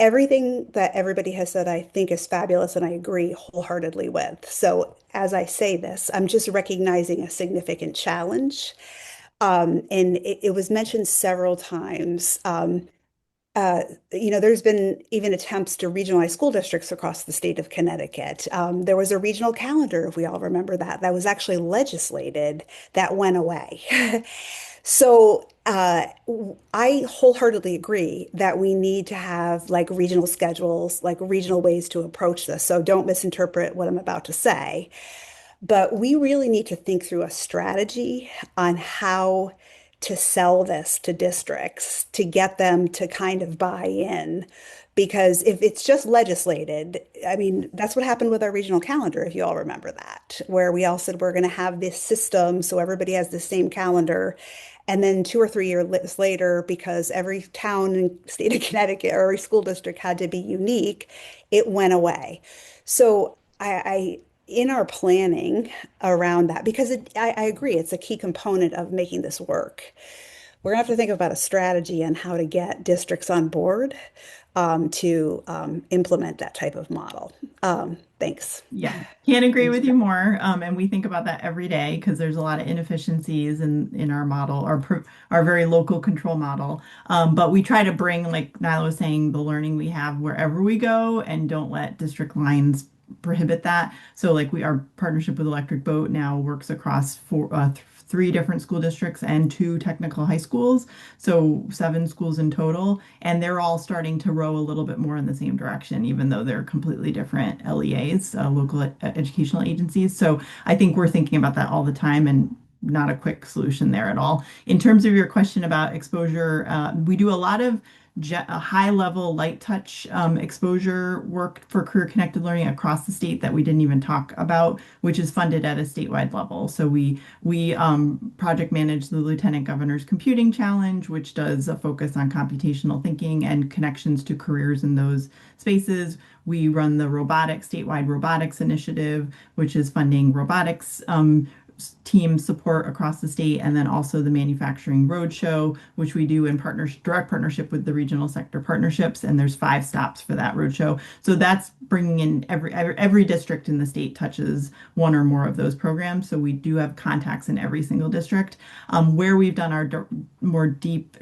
everything that everybody has said, I think is fabulous, and I agree wholeheartedly with. So as I say this, I'm just recognizing a significant challenge. And it was mentioned several times. There's been even attempts to regionalize school districts across the state of Connecticut. There was a regional calendar, if we all remember that was actually legislated, that went away. So I wholeheartedly agree that we need to have like regional schedules, like regional ways to approach this. So don't misinterpret what I'm about to say. But we really need to think through a strategy on how to sell this to districts to get them to kind of buy in. Because if it's just legislated, I mean, that's what happened with our regional calendar, if you all remember that, where we all said we're going to have this system so everybody has the same calendar. And then 2 or 3 years later, because every town and state of Connecticut or every school district had to be unique, it went away. So in our planning around that, because I agree, it's a key component of making this work. We're gonna have to think about a strategy on how to get districts on board to implement that type of model. Thanks.
Yeah, can't agree
Thanks,
with you more. And we think about that every day because there's a lot of inefficiencies in our model, our very local control model. But we try to bring, like Nyla was saying, the learning we have wherever we go, and don't let district lines prohibit that. So, like our partnership with Electric Boat now works across 3 different school districts and 2 technical high schools, so 7 schools in total, and they're all starting to row a little bit more in the same direction, even though they're completely different LEAs, local educational agencies. So I think we're thinking about that all the time, and not a quick solution there at all. In terms of your question about exposure, we do a lot of high level light touch exposure work for career connected learning across the state that we didn't even talk about, which is funded at a statewide level. So we project manage the Lieutenant Governor's Computing Challenge, which does a focus on computational thinking and connections to careers in those spaces. We run the statewide robotics initiative, which is funding robotics team support across the state, and then also the manufacturing roadshow, which we do in direct partnership with the regional sector partnerships. And there's 5 stops for that roadshow. So that's bringing in every district in the state touches one or more of those programs. So we do have contacts in every single district. Where we've done our more deep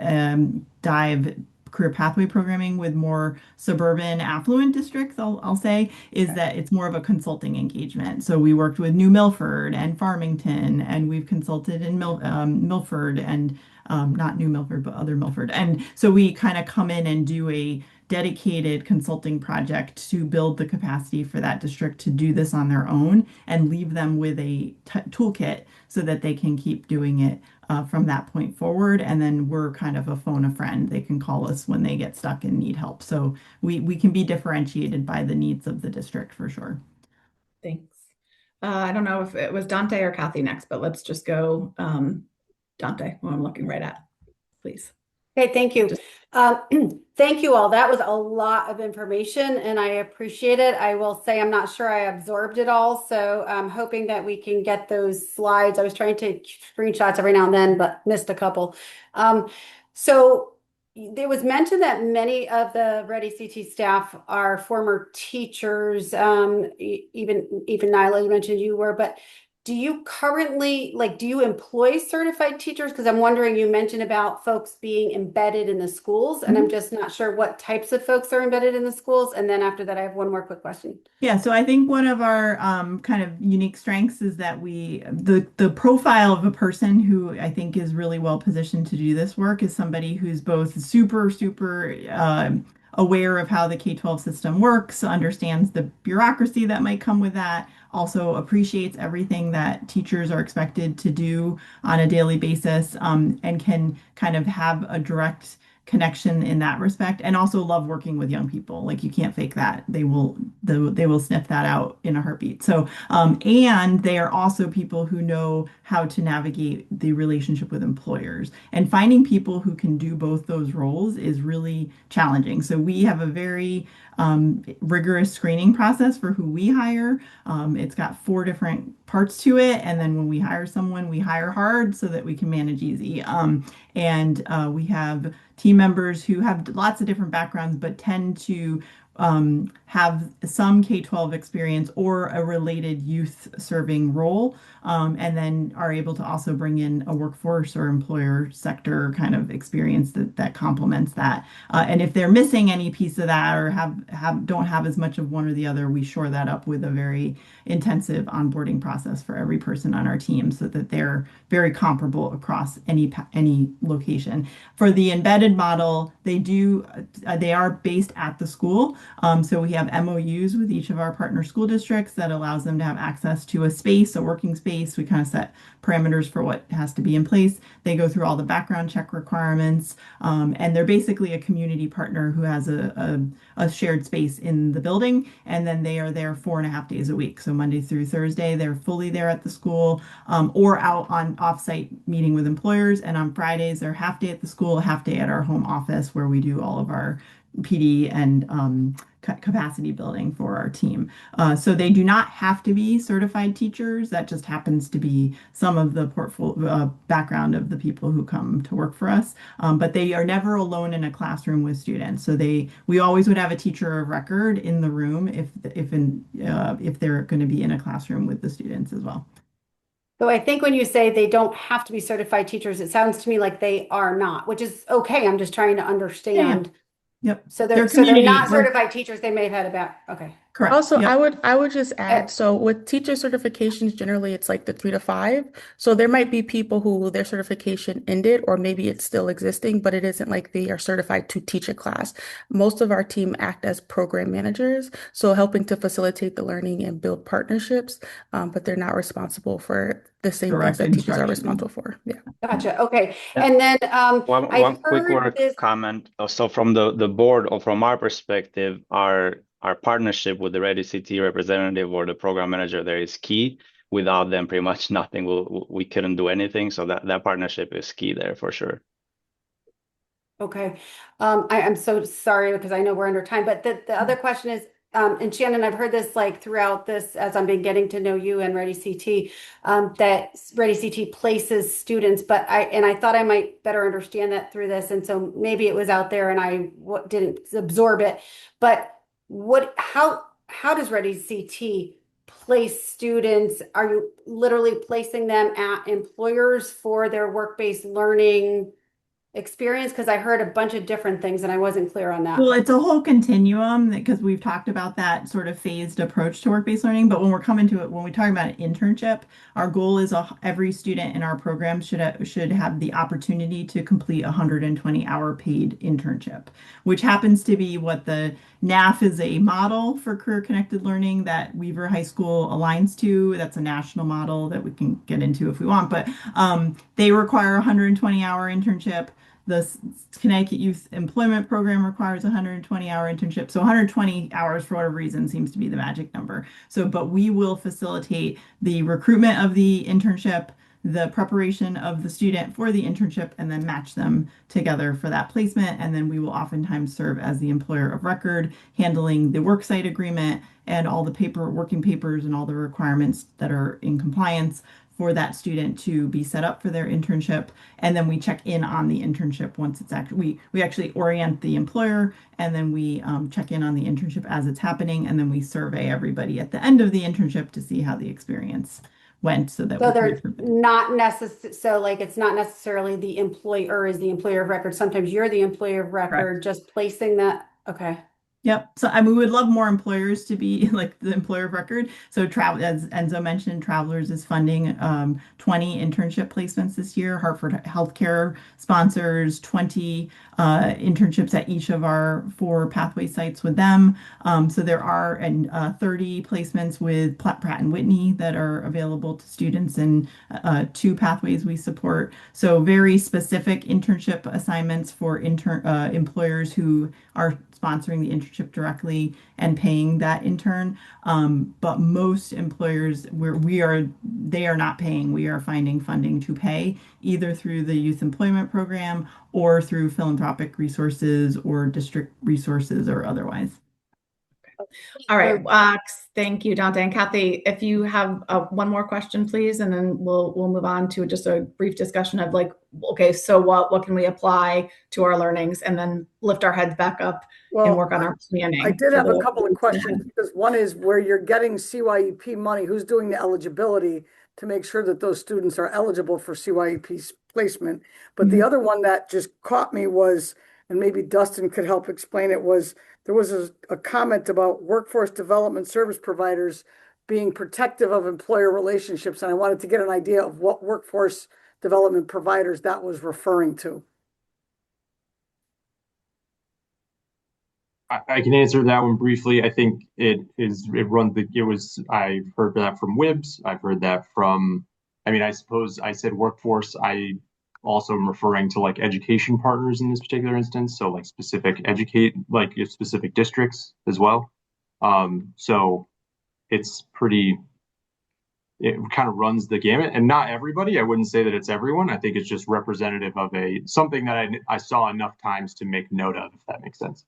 dive career pathway programming with more suburban affluent districts, I'll say, is that it's more of a consulting engagement. So we worked with New Milford and Farmington, and we've consulted in Milford and not New Milford, but other Milford. And so we kind of come in and do a dedicated consulting project to build the capacity for that district to do this on their own and leave them with a toolkit so that they can keep doing it from that point forward. And then we're kind of a phone a friend. They can call us when they get stuck and need help. So we can be differentiated by the needs of the district for sure.
Thanks. I don't know if it was Dante or Kathy next, but let's just go Dante, who I'm looking right at, please.
Okay, thank you. Thank you all. That was a lot of information and I appreciate it. I will say I'm not sure I absorbed it all, so I'm hoping that we can get those slides. I was trying to take screenshots every now and then, but missed a couple. So there was mentioned that many of the Ready CT staff are former teachers. Even Nyla, you mentioned you were, but do you currently, do you employ certified teachers? Because I'm wondering, you mentioned about folks being embedded in the schools, and I'm just not sure what types of folks are embedded in the schools. And then after that, I have one more quick question.
Yeah, so I think one of our kind of unique strengths is that the profile of a person who I think is really well positioned to do this work is somebody who's both super aware of how the K-12 system works, understands the bureaucracy that might come with that, also appreciates everything that teachers are expected to do on a daily basis, and can kind of have a direct connection in that respect, and also love working with young people. Like, you can't fake that. They will sniff that out in a heartbeat. So and they are also people who know how to navigate the relationship with employers, and finding people who can do both those roles is really challenging. So we have a very rigorous screening process for who we hire. It's got 4 different parts to it, and then when we hire someone, we hire hard so that we can manage easy. And we have team members who have lots of different backgrounds, but tend to have some K-12 experience or a related youth serving role, and then are able to also bring in a workforce or employer sector kind of experience that complements that. And if they're missing any piece of that or don't have as much of one or the other, we shore that up with a very intensive onboarding process for every person on our team so that they're very comparable across any location. For the embedded model, they are based at the school. So we have MOUs with each of our partner school districts that allows them to have access to a space, a working space. We kind of set parameters for what has to be in place. They go through all the background check requirements, and they're basically a community partner who has a shared space in the building, and then they are there 4.5 days a week. So Monday through Thursday, they're fully there at the school, or out on offsite meeting with employers. And on Fridays, they're half day at the school, half day at our home office where we do all of our PD and capacity building for our team. So they do not have to be certified teachers. That just happens to be some of the portfolio background of the people who come to work for us. But they are never alone in a classroom with students. So we always would have a teacher of record in the room if they're going to be in a classroom with the students as well.
So I think when you say they don't have to be certified teachers, it sounds to me like they are not, which is okay. I'm just trying to understand.
Yep.
So
They're
they're
community.
not certified teachers. They may have had a back. Okay.
Correct.
Also,
Yep.
I would just add, so with teacher certifications, generally it's like the 3 to 5. So there might be people who their certification ended, or maybe it's still existing, but it isn't like they are certified to teach a class. Most of our team act as program managers, so helping to facilitate the learning and build partnerships, but they're not responsible for the same things
Direct
that teachers are
instruction.
responsible for. Yeah.
Gotcha. Okay.
Yeah.
And then
One
I've
quick
heard
word
this.
comment. So from the board or from our perspective, our partnership with the Ready CT representative or the program manager there is key. Without them, pretty much nothing we couldn't do anything. So that partnership is key there for sure.
Okay. I'm so sorry because I know we're under time, but the other question is, and Shannon, I've heard this like throughout this as I've been getting to know you and Ready CT, that Ready CT places students, but I thought I might better understand that through this. And so maybe it was out there and I didn't absorb it, but how does Ready CT place students? Are you literally placing them at employers for their work-based learning experience? Because I heard a bunch of different things and I wasn't clear on that.
Well, it's a whole continuum because we've talked about that sort of phased approach to work-based learning. But when we're coming to it, when we talk about an internship, our goal is every student in our program should have the opportunity to complete a 120-hour paid internship, which happens to be what the NAF is a model for career connected learning that Weaver High School aligns to. That's a national model that we can get into if we want, but they require a 120-hour internship. The Connecticut Youth Employment Program requires a 120-hour internship. So 120 hours, for whatever reason, seems to be the magic number. So, but we will facilitate the recruitment of the internship, the preparation of the student for the internship, and then match them together for that placement. And then we will oftentimes serve as the employer of record, handling the worksite agreement and all the working papers and all the requirements that are in compliance for that student to be set up for their internship. And then we check in on the internship once it's actually, we actually orient the employer, and then we check in on the internship as it's happening. And then we survey everybody at the end of the internship to see how the experience went so that
they're not necessary. So like, it's not necessarily the employer is the employer of record. Sometimes you're the employer of record. Correct. Just placing that. Okay.
Yep. So we would love more employers to be like the employer of record. So as Enzo mentioned, Travelers is funding 20 internship placements this year. Hartford Healthcare sponsors 20 internships at each of our 4 pathway sites with them. So there are 30 placements with Pratt & Whitney that are available to students in 2 pathways we support. So very specific internship assignments for employers who are sponsoring the internship directly and paying that intern. But most employers they are not paying. We are finding funding to pay either through the youth employment program or through philanthropic resources or district resources or otherwise.
All right. Thank you, Dante and Kathy. If you have one more question, please, and then we'll move on to just a brief discussion of like, okay, so what can we apply to our learnings, and then lift our heads back up and work on our planning.
I did
for
have a
the
couple of
weeks ahead.
questions because one is where you're getting CYEP money, who's doing the eligibility to make sure that those students are eligible for CYEP placement. But the other one that just caught me was, and maybe Dustin could help explain it, was there was a comment about workforce development service providers being protective of employer relationships. And I wanted to get an idea of what workforce development providers that was referring to.
I can answer that one briefly. I think I've heard that from WIBS. I've heard that from, I suppose I said workforce. I also am referring to like education partners in this particular instance. So like specific districts as well. So it's it kind of runs the gamut, and not everybody. I wouldn't say that it's everyone. I think it's just representative of something that I saw enough times to make note of, if that makes sense.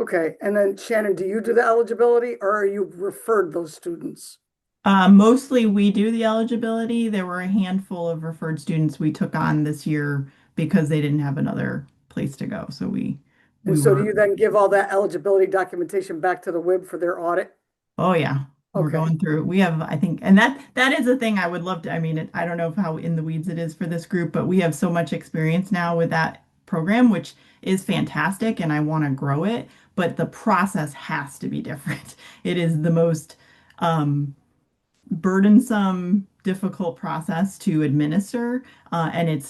Okay, and then Shannon, do you do the eligibility or are you referred those students?
Mostly we do the eligibility. There were a handful of referred students we took on this year because they didn't have another place to go. So do
you then give all that eligibility documentation back to the WIB for their audit?
Oh yeah. We're going through. We have, I think, and that is a thing I would love to. I don't know how in the weeds it is for this group, but we have so much experience now with that program, which is fantastic, and I want to grow it. But the process has to be different. It is the most burdensome, difficult process to administer, and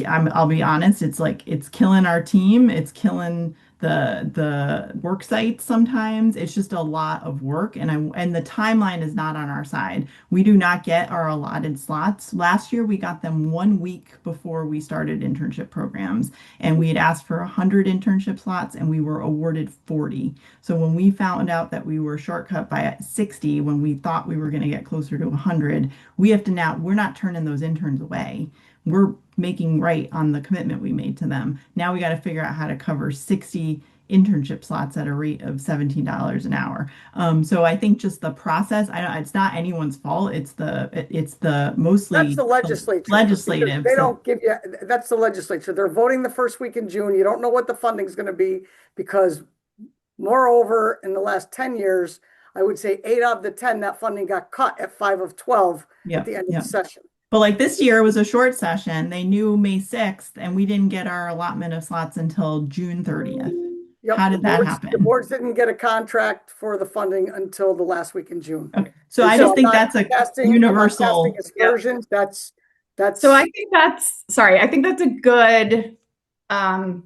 I'll be honest, it's killing our team. It's killing the work sites sometimes. It's just a lot of work, and the timeline is not on our side. We do not get our allotted slots. Last year we got them 1 week before we started internship programs, and we had asked for 100 internship slots and we were awarded 40. So when we found out that we were shortcut by 60 when we thought we were going to get closer to 100, we're not turning those interns away. We're making right on the commitment we made to them. Now we got to figure out how to cover 60 internship slots at a rate of $17 an hour. So I think just the process, it's not anyone's fault. It's mostly
That's the legislature.
Legislative.
They don't give you, that's the legislature. They're voting the first week in June. You don't know what the funding is going to be because moreover, in the last 10 years, I would say 8 out of the 10, that funding got cut at 5 of 12 at the end of the session.
But like this year was a short session. They knew May 6th, and we didn't get our allotment of slots until June 30th.
Yep,
How did that happen?
The boards didn't get a contract for the funding until the last week in June.
Okay. So I just think that's a universal
excursions. That's
so I think that's a good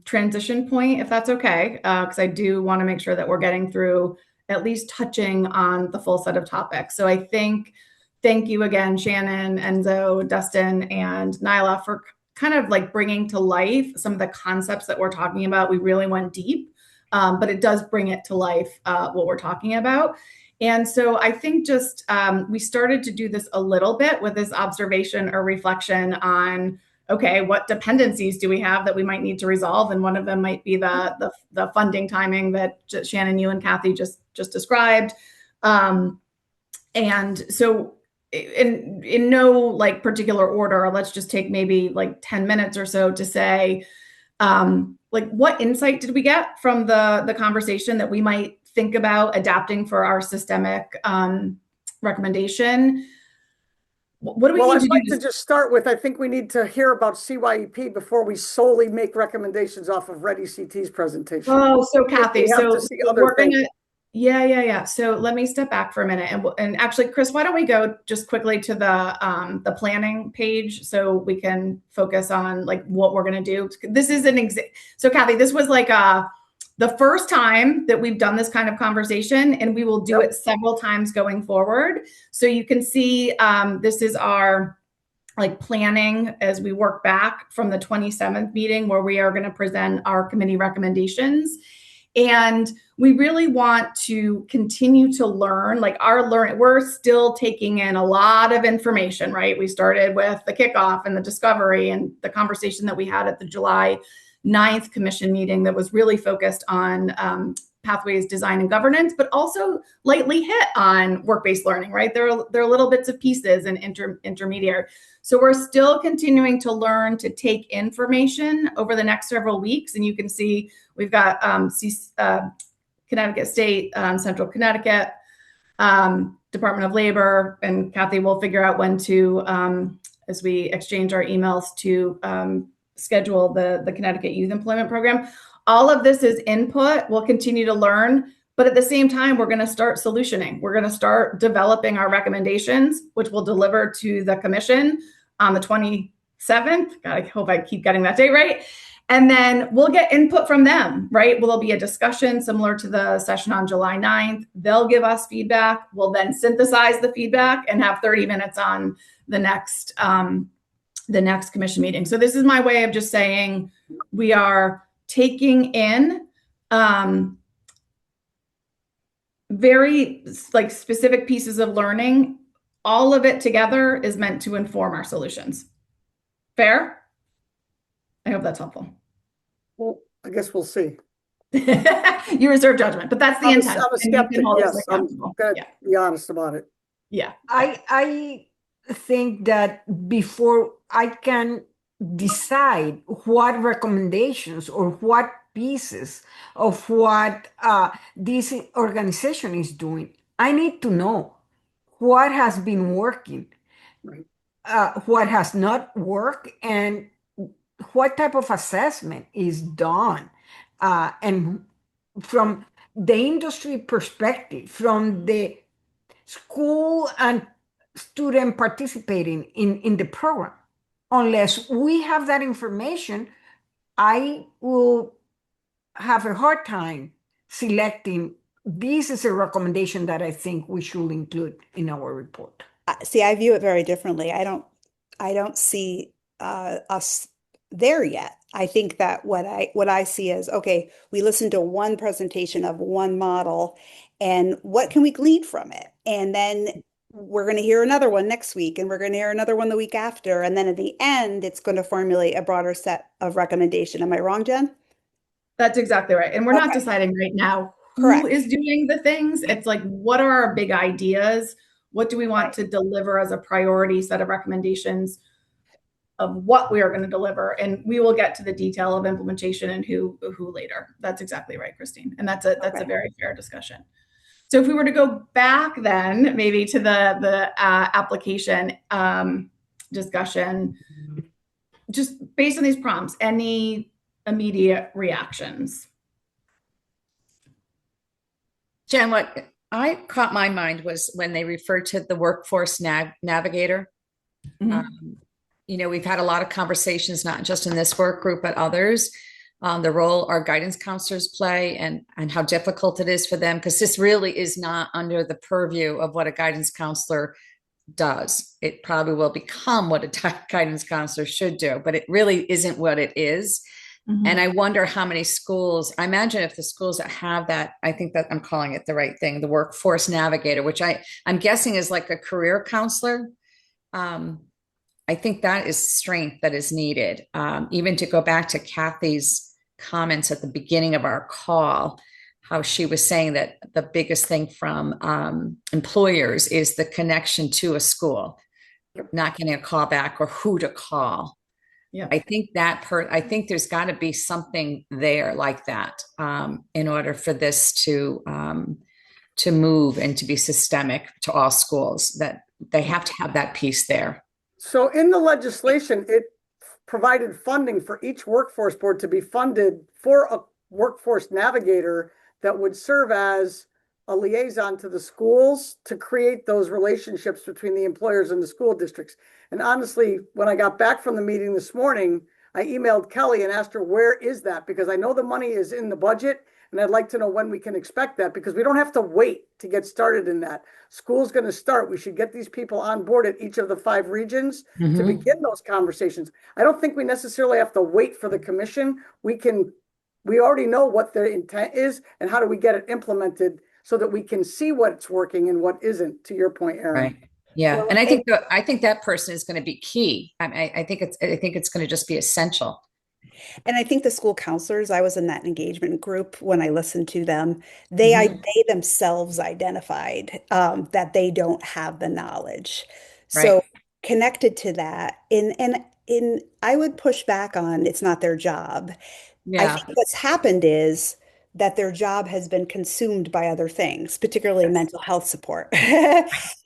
transition point, if that's okay, because I do want to make sure that we're getting through at least touching on the full set of topics. So I think, thank you again, Shannon, Enzo, Dustin, and Nyla for kind of like bringing to life some of the concepts that we're talking about. We really went deep, but it does bring it to life what we're talking about. And so I think just we started to do this a little bit with this observation or reflection on, okay, what dependencies do we have that we might need to resolve? And one of them might be the funding timing that Shannon, you and Kathy just described. And so in no like particular order, let's just take maybe like 10 minutes or so to say, like what insight did we get from the conversation that we might think about adapting for our systemic recommendation? What do we need to do?
I'd like to just start with, I think we need to hear about CYEP before we solely make recommendations off of Ready CT's presentation.
Oh, so Kathy, so
we're going to,
yeah. So let me step back for a minute, and actually, Chris, why don't we go just quickly to the planning page so we can focus on like what we're going to do. This is so Kathy, this was like the first time that we've done this kind of conversation, and we will do it several times going forward. So you can see this is our like planning as we work back from the 27th meeting where we are going to present our committee recommendations. And we really want to continue to learn, we're still taking in a lot of information, right? We started with the kickoff and the discovery and the conversation that we had at the July 9th commission meeting that was really focused on Pathways Design and Governance, but also lightly hit on work-based learning, right? There are little bits of pieces and intermediary. So we're still continuing to learn to take information over the next several weeks. And you can see we've got Connecticut State, Central Connecticut, Department of Labor, and Kathy will figure out when to, as we exchange our emails, to schedule the Connecticut Youth Employment Program. All of this is input. We'll continue to learn, but at the same time, we're going to start solutioning. We're going to start developing our recommendations, which we'll deliver to the commission on the 27th. God, I hope I keep getting that date right. And then we'll get input from them, right? Will there be a discussion similar to the session on July 9th? They'll give us feedback. We'll then synthesize the feedback and have 30 minutes on the next commission meeting. So this is my way of just saying we are taking in very like specific pieces of learning. All of it together is meant to inform our solutions. Fair? I hope that's helpful.
Well, I guess we'll see.
You reserve judgment, but that's the intent.
I'm a skeptic. Yes, I'm going to be honest about it.
Yeah.
I think that before I can decide what recommendations or what pieces of what this organization is doing, I need to know what has been working,
Right.
What has not worked, and what type of assessment is done. And from the industry perspective, from the school and student participating in the program. Unless we have that information, I will have a hard time selecting this is a recommendation that I think we should include in our report.
See, I view it very differently. I don't see us there yet. I think that what I see is, okay, we listened to one presentation of one model, and what can we glean from it? And then we're going to hear another one next week, and we're going to hear another one the week after. And then at the end, it's going to formulate a broader set of recommendation. Am I wrong, Jen?
That's exactly right. And we're not
Okay.
deciding right now
Correct.
who is doing the things. It's like, what are our big ideas? What do we want to deliver as a priority set of recommendations of what we are going to deliver? And we will get to the detail of implementation and who later. That's exactly right, Christine. And that's a very fair discussion. So if we were to go back then maybe to the application discussion, just based on these prompts, any immediate reactions?
Jen, what I caught my mind was when they referred to the workforce navigator.
Mhm.
We've had a lot of conversations, not just in this work group, but others, the role our guidance counselors play and how difficult it is for them, because this really is not under the purview of what a guidance counselor does. It probably will become what a guidance counselor should do, but it really isn't what it is.
Mhm.
And I wonder how many schools, I imagine if the schools that have that, I think that I'm calling it the right thing, the workforce navigator, which I'm guessing is like a career counselor. I think that is strength that is needed. Even to go back to Kathy's comments at the beginning of our call, how she was saying that the biggest thing from employers is the connection to a school, not getting a call back or who to call.
Yeah.
I think I think there's got to be something there like that in order for this to move and to be systemic to all schools, that they have to have that piece there.
So in the legislation, it provided funding for each workforce board to be funded for a workforce navigator that would serve as a liaison to the schools to create those relationships between the employers and the school districts. And honestly, when I got back from the meeting this morning, I emailed Kelly and asked her, where is that? Because I know the money is in the budget, and I'd like to know when we can expect that, because we don't have to wait to get started in that. School's going to start. We should get these people on board at each of the 5 regions to begin those conversations. I don't think we necessarily have to wait for the commission. We already know what their intent is and how do we get it implemented so that we can see what's working and what isn't, to your point, Erin.
Right. Yeah.
Well,
and I think that person is going to be key. I think it's going to just be essential.
And I think the school counselors, I was in that engagement group when I listened to them,
Mhm.
they themselves identified that they don't have the knowledge.
Right.
So connected to that, in I would push back on it's not their job. I
Yeah.
think what's happened is that their job has been consumed by other things, particularly
Yes.
mental health support.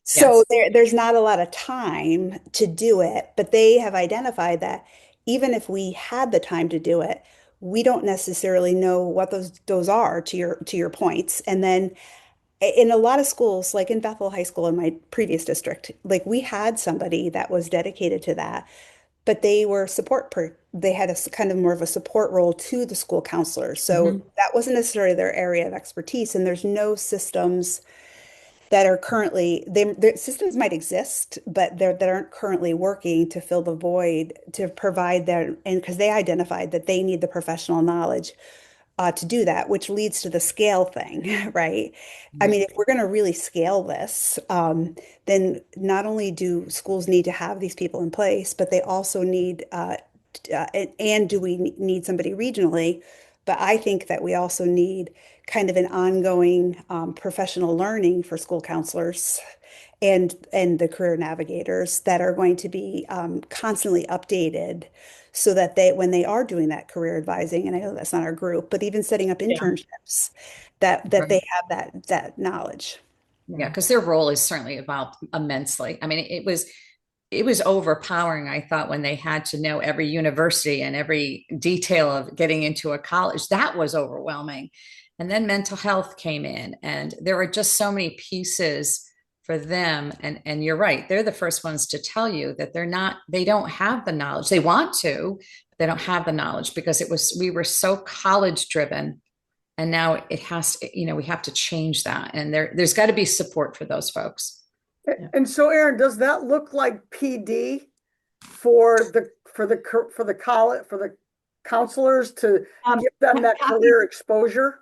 So
Yes.
there's not a lot of time to do it, but they have identified that even if we had the time to do it, we don't necessarily know what those are to your points. And then in a lot of schools, like in Bethel High School in my previous district, like we had somebody that was dedicated to that, but they were they had kind of more of a support role to the school counselors. So
Mhm.
that wasn't necessarily their area of expertise. And there's no systems that are currently, the systems might exist, but that aren't currently working to fill the void, to provide their, and because they identified that they need the professional knowledge to do that, which leads to the scale thing, right? I
Right.
mean, if we're going to really scale this, then not only do schools need to have these people in place, but they also need, and do we need somebody regionally? But I think that we also need kind of an ongoing professional learning for school counselors and the career navigators that are going to be constantly updated so that they when they are doing that career advising, and I know that's not our group, but even setting up
Yeah.
internships, that
Right.
they have that knowledge.
Yeah, because their role is certainly evolved immensely. I mean, it was overpowering, I thought, when they had to know every university and every detail of getting into a college. That was overwhelming. And then mental health came in, and there were just so many pieces for them. And you're right, they're the first ones to tell you that they don't have the knowledge. They want to, but they don't have the knowledge because we were so college driven. And now it has to, we have to change that. And there's got to be support for those folks.
And so, Aaron, does that look like PD for the college, for the counselors to give them that
Kathy,
career exposure?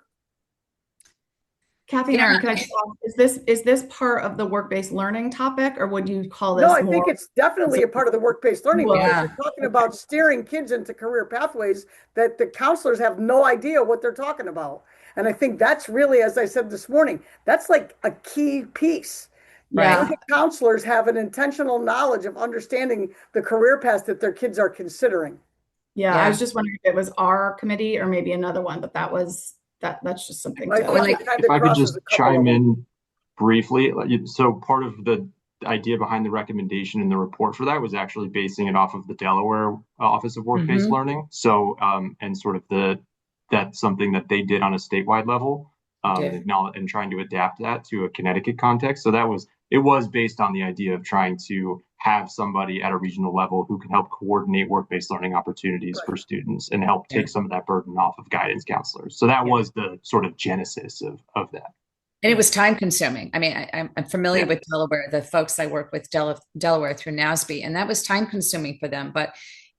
Kathy and
Yeah.
Aaron, can I just ask, is this part of the work-based learning topic, or would you call
No,
this
I think
more?
it's definitely a part of the work-based learning because
Yeah.
you're talking about steering kids into career pathways that the counselors have no idea what they're talking about. And I think that's really, as I said this morning, that's like a key piece.
Yeah.
Should the counselors have an intentional knowledge of understanding the career paths that their kids are considering?
Yeah, I
Yeah.
was just wondering if it was our committee or maybe another one, but that's just something
I
to.
think
like,
it kind
If
of
I could
crosses
just
a couple of
chime
them.
in briefly, so part of the idea behind the recommendation in the report for that was actually basing it off of the Delaware Office of Work-Based
Mhm.
Learning. So, and sort of that's something that they did on a statewide level,
did.
now and trying to adapt that to a Connecticut context. So it was based on the idea of trying to have somebody at a regional level who can help coordinate work-based learning opportunities for students and help
Yeah.
take some of that burden off of guidance counselors. So that was the sort of genesis of that.
And it was time consuming. I mean, I'm familiar
Yeah.
with Delaware, the folks I work with Delaware through NASB, and that was time consuming for them, but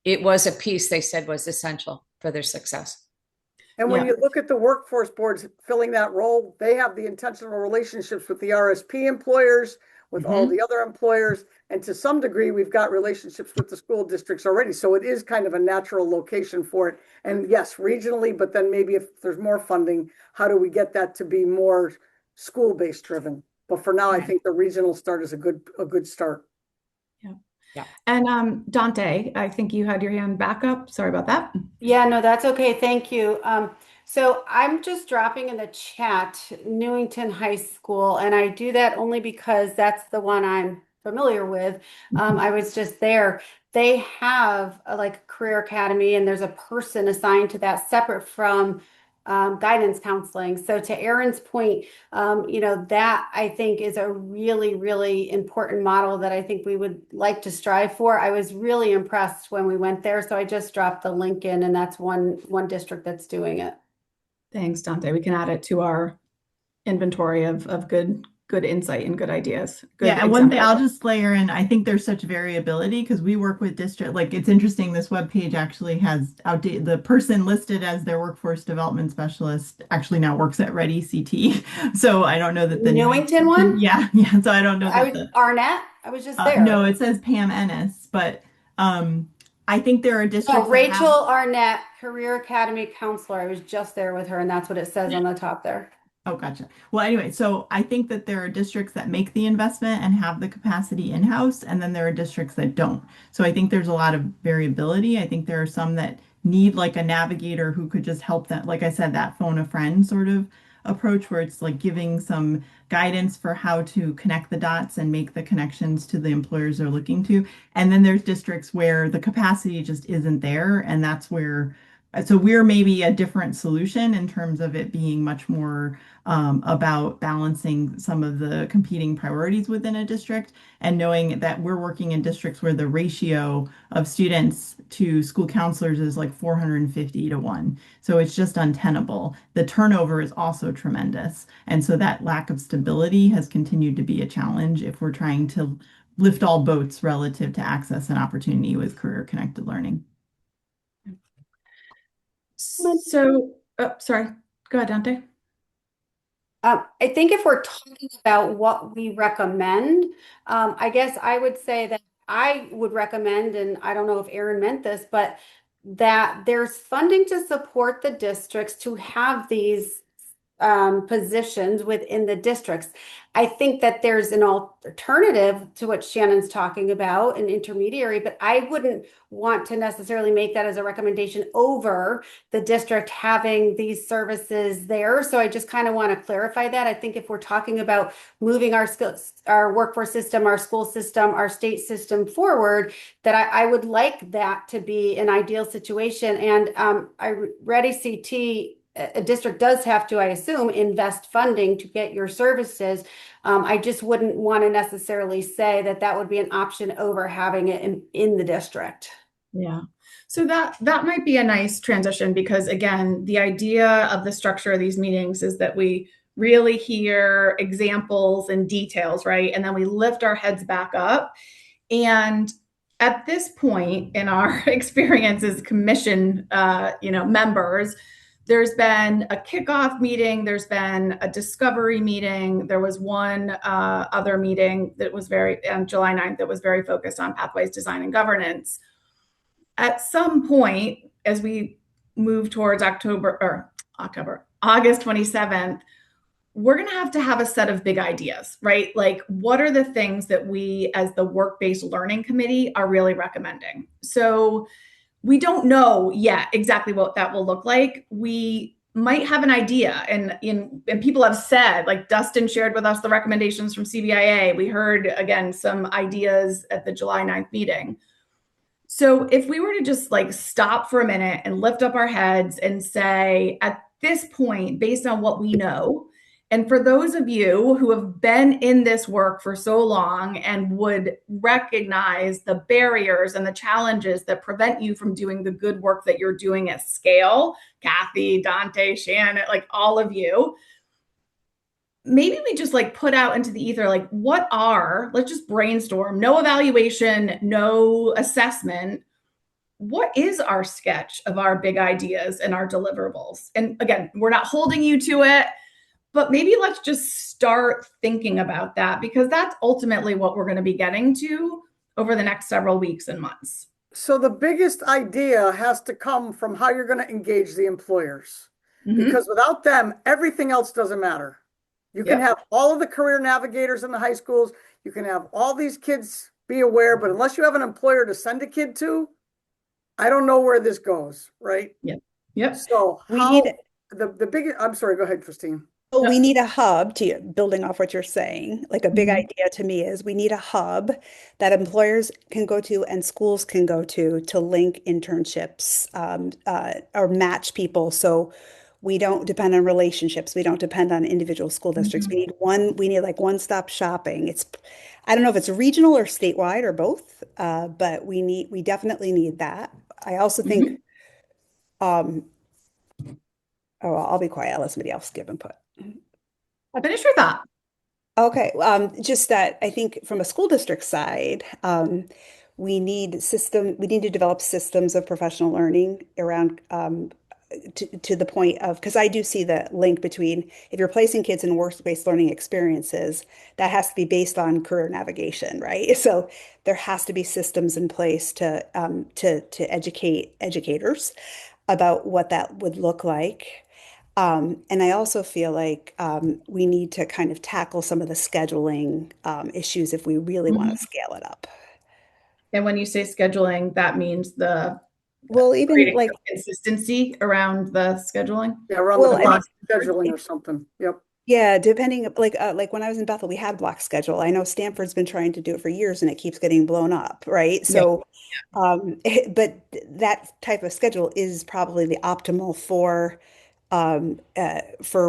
it was a piece they said was essential for their success.
And when
Yeah.
you look at the workforce boards filling that role, they have the intentional relationships with the RSP employers, with all
Mhm.
the other employers, and to some degree, we've got relationships with the school districts already. So it is kind of a natural location for it. And yes, regionally, but then maybe if there's more funding, how do we get that to be more school-based driven? But for now, I think the regional start is a good start.
Yeah.
And Dante, I think you had your hand back up. Sorry about that.
Yeah, no, that's okay. Thank you. So I'm just dropping in the chat Newington High School, and I do that only because that's the one I'm familiar with. I was just there. They have like a career academy, and there's a person assigned to that separate from guidance counseling. So to Aaron's point, that I think is a really, really important model that I think we would like to strive for. I was really impressed when we went there, so I just dropped the link in, and that's one district that's doing it.
Thanks, Dante. We can add it to our inventory of good insight and good ideas. Good
Yeah, and one thing I'll
examples.
just layer in, I think there's such variability because we work with district, like it's interesting, this webpage actually has outdated, the person listed as their workforce development specialist actually now works at Ready CT. So I don't know that the
Newington one?
Yeah, so I don't know
I
that
was Arnett. I was just there.
no, it says Pam Ennis, but I think there are districts
Oh,
that have.
Rachel Arnett, Career Academy Counselor. I was just there with her, and that's what it says on the top there.
Oh, gotcha. Well, anyway, so I think that there are districts that make the investment and have the capacity in-house, and then there are districts that don't. So I think there's a lot of variability. I think there are some that need like a navigator who could just help them, like I said, that phone a friend sort of approach where it's like giving some guidance for how to connect the dots and make the connections to the employers they're looking to. And then there's districts where the capacity just isn't there, and that's where so we're maybe a different solution in terms of it being much more about balancing some of the competing priorities within a district and knowing that we're working in districts where the ratio of students to school counselors is like 450 to 1. So it's just untenable. The turnover is also tremendous. And so that lack of stability has continued to be a challenge if we're trying to lift all boats relative to access and opportunity with career connected learning.
So, oh, sorry. Go ahead, Dante.
I think if we're talking about what we recommend, I guess I would say that I would recommend, and I don't know if Aaron meant this, but that there's funding to support the districts to have these positions within the districts. I think that there's an alternative to what Shannon's talking about, an intermediary, but I wouldn't want to necessarily make that as a recommendation over the district having these services there. So I just kind of want to clarify that. I think if we're talking about moving our skills, our workforce system, our school system, our state system forward, that I would like that to be an ideal situation. And Ready CT, a district does have to, I assume, invest funding to get your services. I just wouldn't want to necessarily say that that would be an option over having it in the district.
Yeah. So that might be a nice transition because again, the idea of the structure of these meetings is that we really hear examples and details, right? And then we lift our heads back up. And at this point in our experience as commission, members, there's been a kickoff meeting, there's been a discovery meeting, there was one other meeting that was on July 9th that was very focused on pathways, design, and governance. At some point, as we move towards August 27th, we're going to have a set of big ideas, right? Like, what are the things that we, as the work-based learning committee, are really recommending? So we don't know yet exactly what that will look like. We might have an idea, and people have said, like Dustin shared with us the recommendations from CBIA. We heard, again, some ideas at the July 9th meeting. So if we were to just like stop for a minute and lift up our heads and say, at this point, based on what we know, and for those of you who have been in this work for so long and would recognize the barriers and the challenges that prevent you from doing the good work that you're doing at scale, Kathy, Dante, Shannon, like all of you, maybe we just like put out into the ether, like let's just brainstorm, no evaluation, no assessment. What is our sketch of our big ideas and our deliverables? And again, we're not holding you to it, but maybe let's just start thinking about that because that's ultimately what we're going to be getting to over the next several weeks and months.
So the biggest idea has to come from how you're going to engage the employers, because without them, everything else doesn't matter. You can have all of the career navigators in the high schools. You can have all these kids be aware, but unless you have an employer to send a kid to, I don't know where this goes, right?
Yep.
So the biggest, I'm sorry, go ahead, Christine.
Well, we need a hub to building off what you're saying. Like a big idea to me is we need a hub that employers can go to and schools can go to link internships or match people. So we don't depend on relationships. We don't depend on individual school districts. We need like one-stop shopping. I don't know if it's regional or statewide or both, but we definitely need that. I also think, I'll be quiet. I'll let somebody else give input.
Finish your thought.
Okay, just that I think from a school district side, we need to develop systems of professional learning around to the point of, because I do see the link between if you're placing kids in work-based learning experiences, that has to be based on career navigation, right? So there has to be systems in place to educate educators about what that would look like. And I also feel like we need to kind of tackle some of the scheduling issues if we really want to scale it up.
And when you say scheduling, that means the
Well, even
creating
like,
some consistency around the scheduling.
Yeah, around
well,
the
I mean,
block scheduling or something. Yep.
yeah, depending, like when I was in Bethel, we had block schedule. I know Stanford's been trying to do it for years and it keeps getting blown up, right?
Yeah.
So, but that type of schedule is probably the optimal for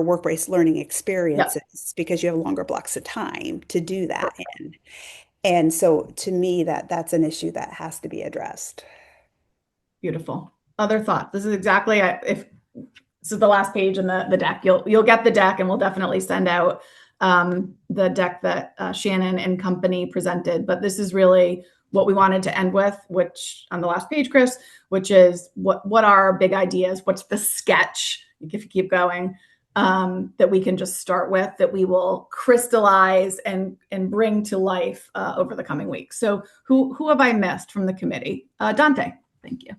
work-based learning
Yeah.
experiences because you have longer blocks of time to do that in. And so to me, that's an issue that has to be addressed.
Beautiful. Other thoughts? This is exactly if this is the last page in the deck. You'll get the deck, and we'll definitely send out the deck that Shannon and company presented. But this is really what we wanted to end with, which on the last page, Chris, which is what are our big ideas? What's the sketch? If you keep going, that we can just start with, that we will crystallize and bring to life over the coming weeks. So who have I missed from the committee? Dante, thank you.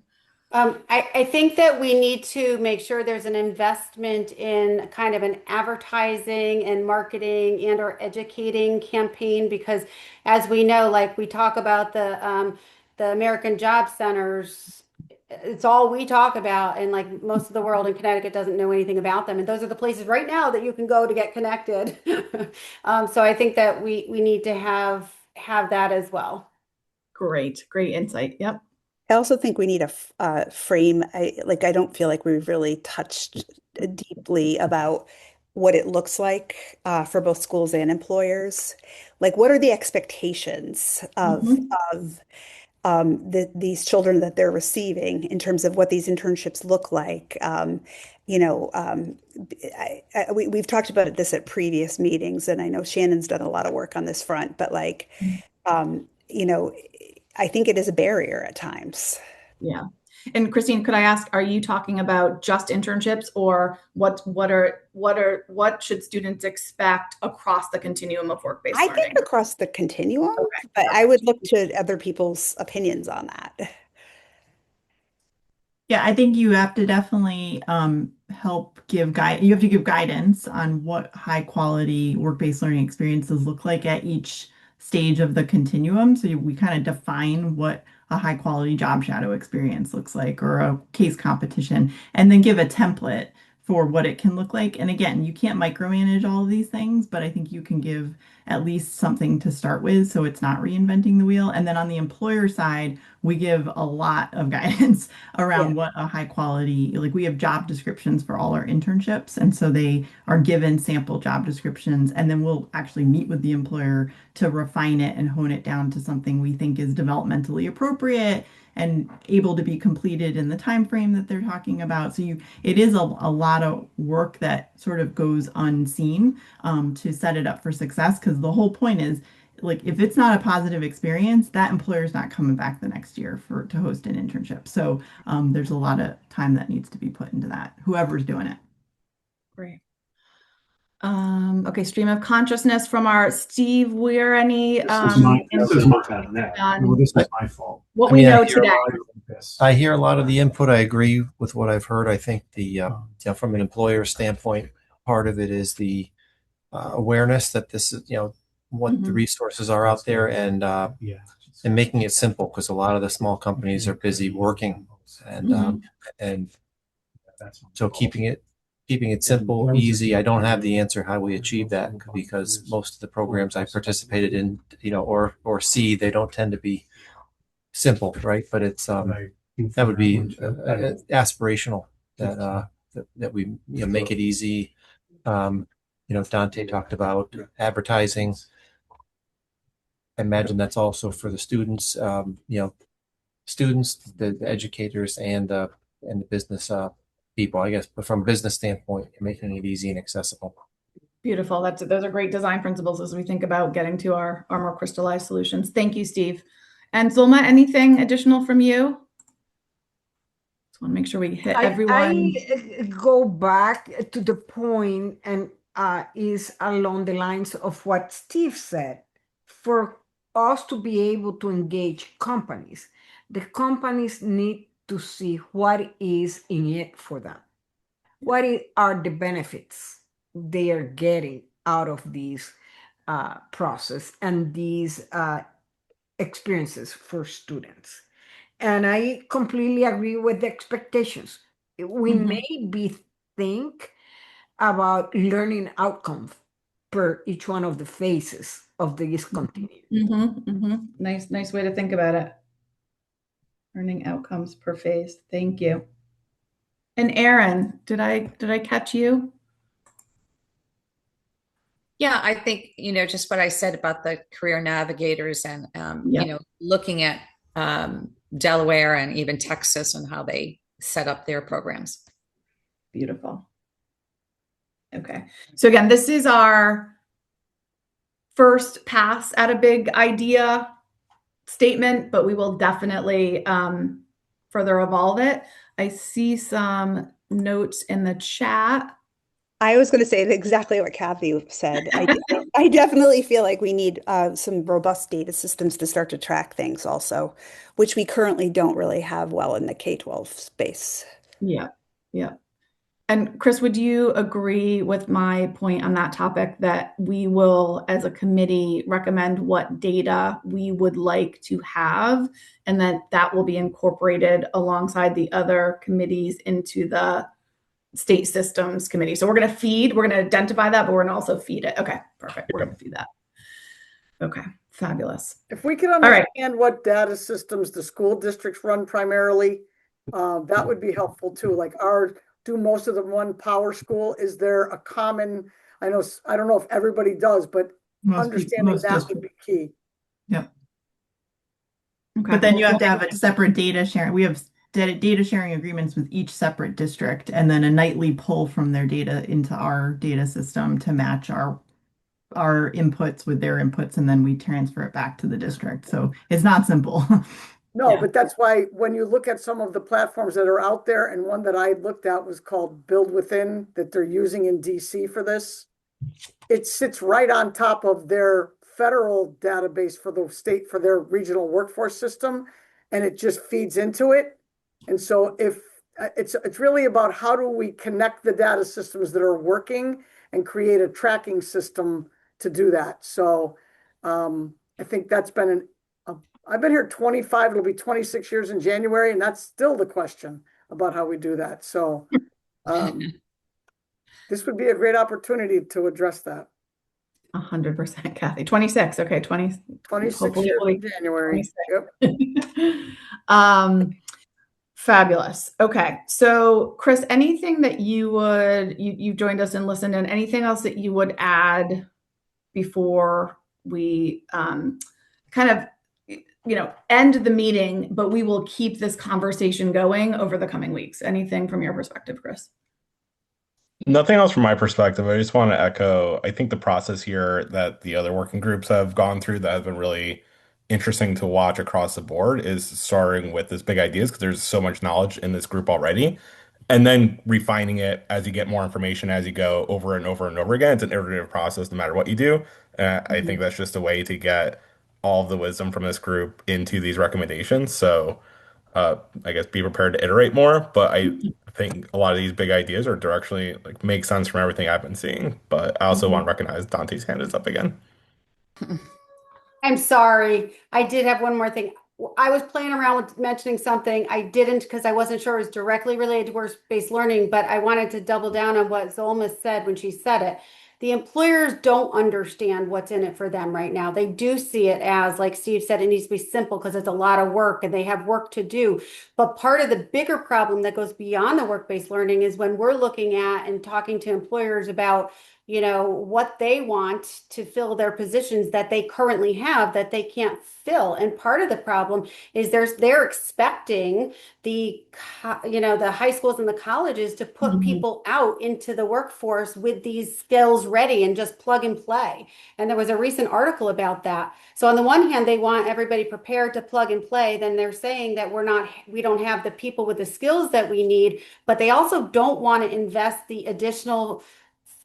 I think that we need to make sure there's an investment in kind of an advertising and marketing and or educating campaign because as we know, like we talk about the American Job Centers, it's all we talk about, and like most of the world in Connecticut doesn't know anything about them, and those are the places right now that you can go to get connected. So I think that we need to have that as well.
Great insight. Yep.
I also think we need a frame. I don't feel like we've really touched deeply about what it looks like for both schools and employers. Like, what are the expectations of these children that they're receiving in terms of what these internships look like? We've talked about this at previous meetings, and I know Shannon's done a lot of work on this front, but I think it is a barrier at times.
Yeah. And Christine, could I ask, are you talking about just internships or what should students expect across the continuum of work-based
I
learning?
think across the continuum,
Okay.
but I would look to other people's opinions on that.
Yeah, I think you have to definitely help give you have to give guidance on what high quality work-based learning experiences look like at each stage of the continuum. So we kind of define what a high quality job shadow experience looks like or a case competition, and then give a template for what it can look like. And again, you can't micromanage all of these things, but I think you can give at least something to start with so it's not reinventing the wheel. And then on the employer side, we give a lot of guidance around what a high quality, like we have job descriptions for all our internships. And so they are given sample job descriptions, and then we'll actually meet with the employer to refine it and hone it down to something we think is developmentally appropriate and able to be completed in the time frame that they're talking about. So it is a lot of work that sort of goes unseen to set it up for success, because the whole point is, like, if it's not a positive experience, that employer is not coming back the next year to host an internship. So there's a lot of time that needs to be put into that, whoever's doing it.
Great. Okay, stream of consciousness from our Steve. We're any
This is my fault.
What we know today.
I hear a lot of the input. I agree with what I've heard. I think from an employer standpoint, part of it is the awareness that this is, what the resources are out there, and making it simple, because a lot of the small companies are busy working, and so keeping it simple, easy. I don't have the answer how we achieve that, because most of the programs I participated in, or see, they don't tend to be simple, right? But it's that would be aspirational, that we make it easy. Dante talked about advertising. I imagine that's also for the students, the educators, and the business people, I guess. But from a business standpoint, making it easy and accessible.
Beautiful. Those are great design principles as we think about getting to our more crystallized solutions. Thank you, Steve. And Zulma, anything additional from you? want to make sure we hit
I
everyone.
go back to the point and is along the lines of what Steve said. For us to be able to engage companies, the companies need to see what is in it for them. What are the benefits they are getting out of this process and these experiences for students? And I completely agree with the expectations. We maybe think about learning outcomes per each one of the phases of this continuum.
Nice way to think about it. Learning outcomes per phase. Thank you. And Erin, did I catch you?
Yeah, I think, just what I said about the career navigators and, looking at Delaware and even Texas and how they set up their programs.
Beautiful. Okay. So again, this is our first pass at a big idea statement, but we will definitely further evolve it. I see some notes in the chat.
I was going to say exactly what Kathy said. I definitely feel like we need some robust data systems to start to track things also, which we currently don't really have well in the K-12 space.
Yeah. And Chris, would you agree with my point on that topic that we will, as a committee, recommend what data we would like to have, and that will be incorporated alongside the other committees into the state systems committee? So we're going to identify that, but we're going to also feed it. Okay, perfect. We're going to feed that. Okay, fabulous.
If we could understand what data systems the school districts run primarily, that would be helpful too. Like do most of them run Power School? Is there a common, I don't know if everybody does, but understanding that would be key.
Yep.
Okay.
But then you have to have a separate data sharing. We have data sharing agreements with each separate district, and then a nightly pull from their data into our data system to match our inputs with their inputs, and then we transfer it back to the district. So it's not simple.
No, but that's why when you look at some of the platforms that are out there, and one that I looked at was called Build Within that they're using in DC for this, it sits right on top of their federal database for the state, for their regional workforce system, and it just feeds into it. And so if it's really about how do we connect the data systems that are working and create a tracking system to do that. So I think that's been I've been here 25, it'll be 26 years in January, and that's still the question about how we do that. So this would be a great opportunity to address that.
100%, Kathy. 26. Okay,
26 years in January.
26. Yep. Fabulous. Okay. So Chris, anything that you joined us and listened in, anything else that you would add before we kind of end the meeting, but we will keep this conversation going over the coming weeks? Anything from your perspective, Chris?
Nothing else from my perspective. I just want to echo, I think the process here that the other working groups have gone through that has been really interesting to watch across the board is starting with this big ideas, because there's so much knowledge in this group already, and then refining it as you get more information as you go over and over and over again. It's an iterative process no matter what you do. I think that's just a way to get all of the wisdom from this group into these recommendations. So I guess be prepared to iterate more, but I think a lot of these big ideas are directionally make sense from everything I've been seeing. But I also want to recognize Dante's hand is up again.
I'm sorry. I did have one more thing. I was playing around with mentioning something. I didn't because I wasn't sure it was directly related to work-based learning, but I wanted to double down on what Zolma said when she said it. The employers don't understand what's in it for them right now. They do see it as, like Steve said, it needs to be simple because it's a lot of work and they have work to do. But part of the bigger problem that goes beyond the work-based learning is when we're looking at and talking to employers about, what they want to fill their positions that they currently have that they can't fill. And part of the problem is they're expecting the high schools and the colleges to put people out into the workforce with these skills ready and just plug and play. And there was a recent article about that. So on the one hand, they want everybody prepared to plug and play. Then they're saying that we don't have the people with the skills that we need, but they also don't want to invest the additional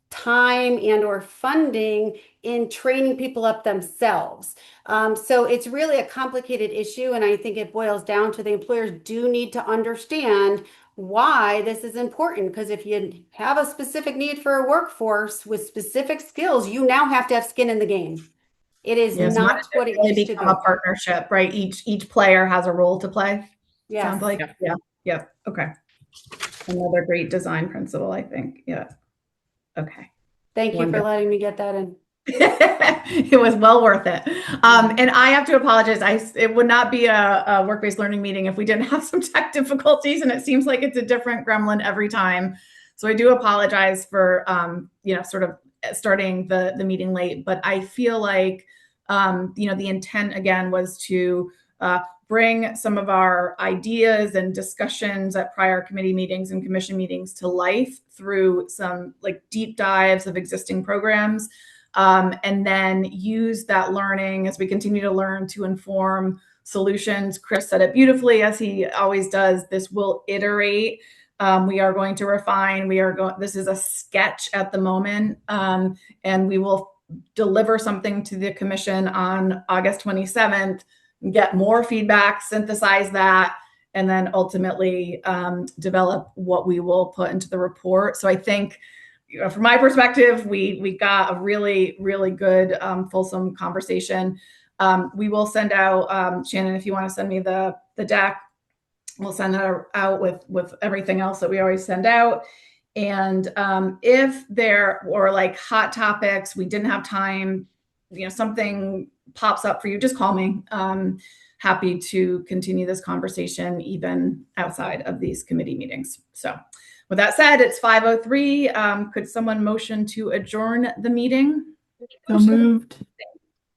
time and or funding in training people up themselves. So it's really a complicated issue. And I think it boils down to the employers do need to understand why this is important. Because if you have a specific need for a workforce with specific skills, you now have to have skin in the game. It is not what it used to be.
A partnership, right? Each player has a role to play.
Yes.
Sounds like, yeah. Okay. Another great design principle, I think. Yeah. Okay.
Thank you for letting me get that in.
It was well worth it. And I have to apologize. It would not be a work-based learning meeting if we didn't have some tech difficulties, and it seems like it's a different gremlin every time. So I do apologize for, sort of starting the meeting late, but I feel like, the intent again was to bring some of our ideas and discussions at prior committee meetings and commission meetings to life through some deep dives of existing programs, and then use that learning as we continue to learn to inform solutions. Chris said it beautifully, as he always does. This will iterate. We are going to refine. This is a sketch at the moment, and we will deliver something to the commission on August 27th, get more feedback, synthesize that, and then ultimately develop what we will put into the report. So I think, from my perspective, we got a really, really good, fulsome conversation. We will send out, Shannon, if you want to send me the deck, we'll send that out with everything else that we always send out. And if there were hot topics, we didn't have time, something pops up for you, just call me. Happy to continue this conversation even outside of these committee meetings. So with that said, it's 5:03. Could someone motion to adjourn the meeting?
So moved.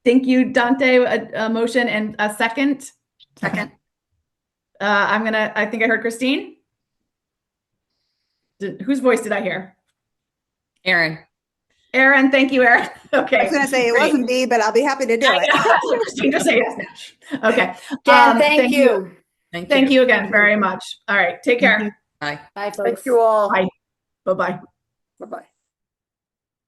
Thank you, Dante. A motion and a second.
Second.
I think I heard Christine. Whose voice did I hear?
Aaron.
Aaron, thank you, Aaron. Okay.
I was going to say it wasn't me, but I'll be happy to do it.
Christine, just say yes now. Okay.
Jen, thank you.
Thank you again very much. All right. Take care.
Bye.
Bye, folks.
Thank you all.
Bye. Bye-bye.
Bye-bye.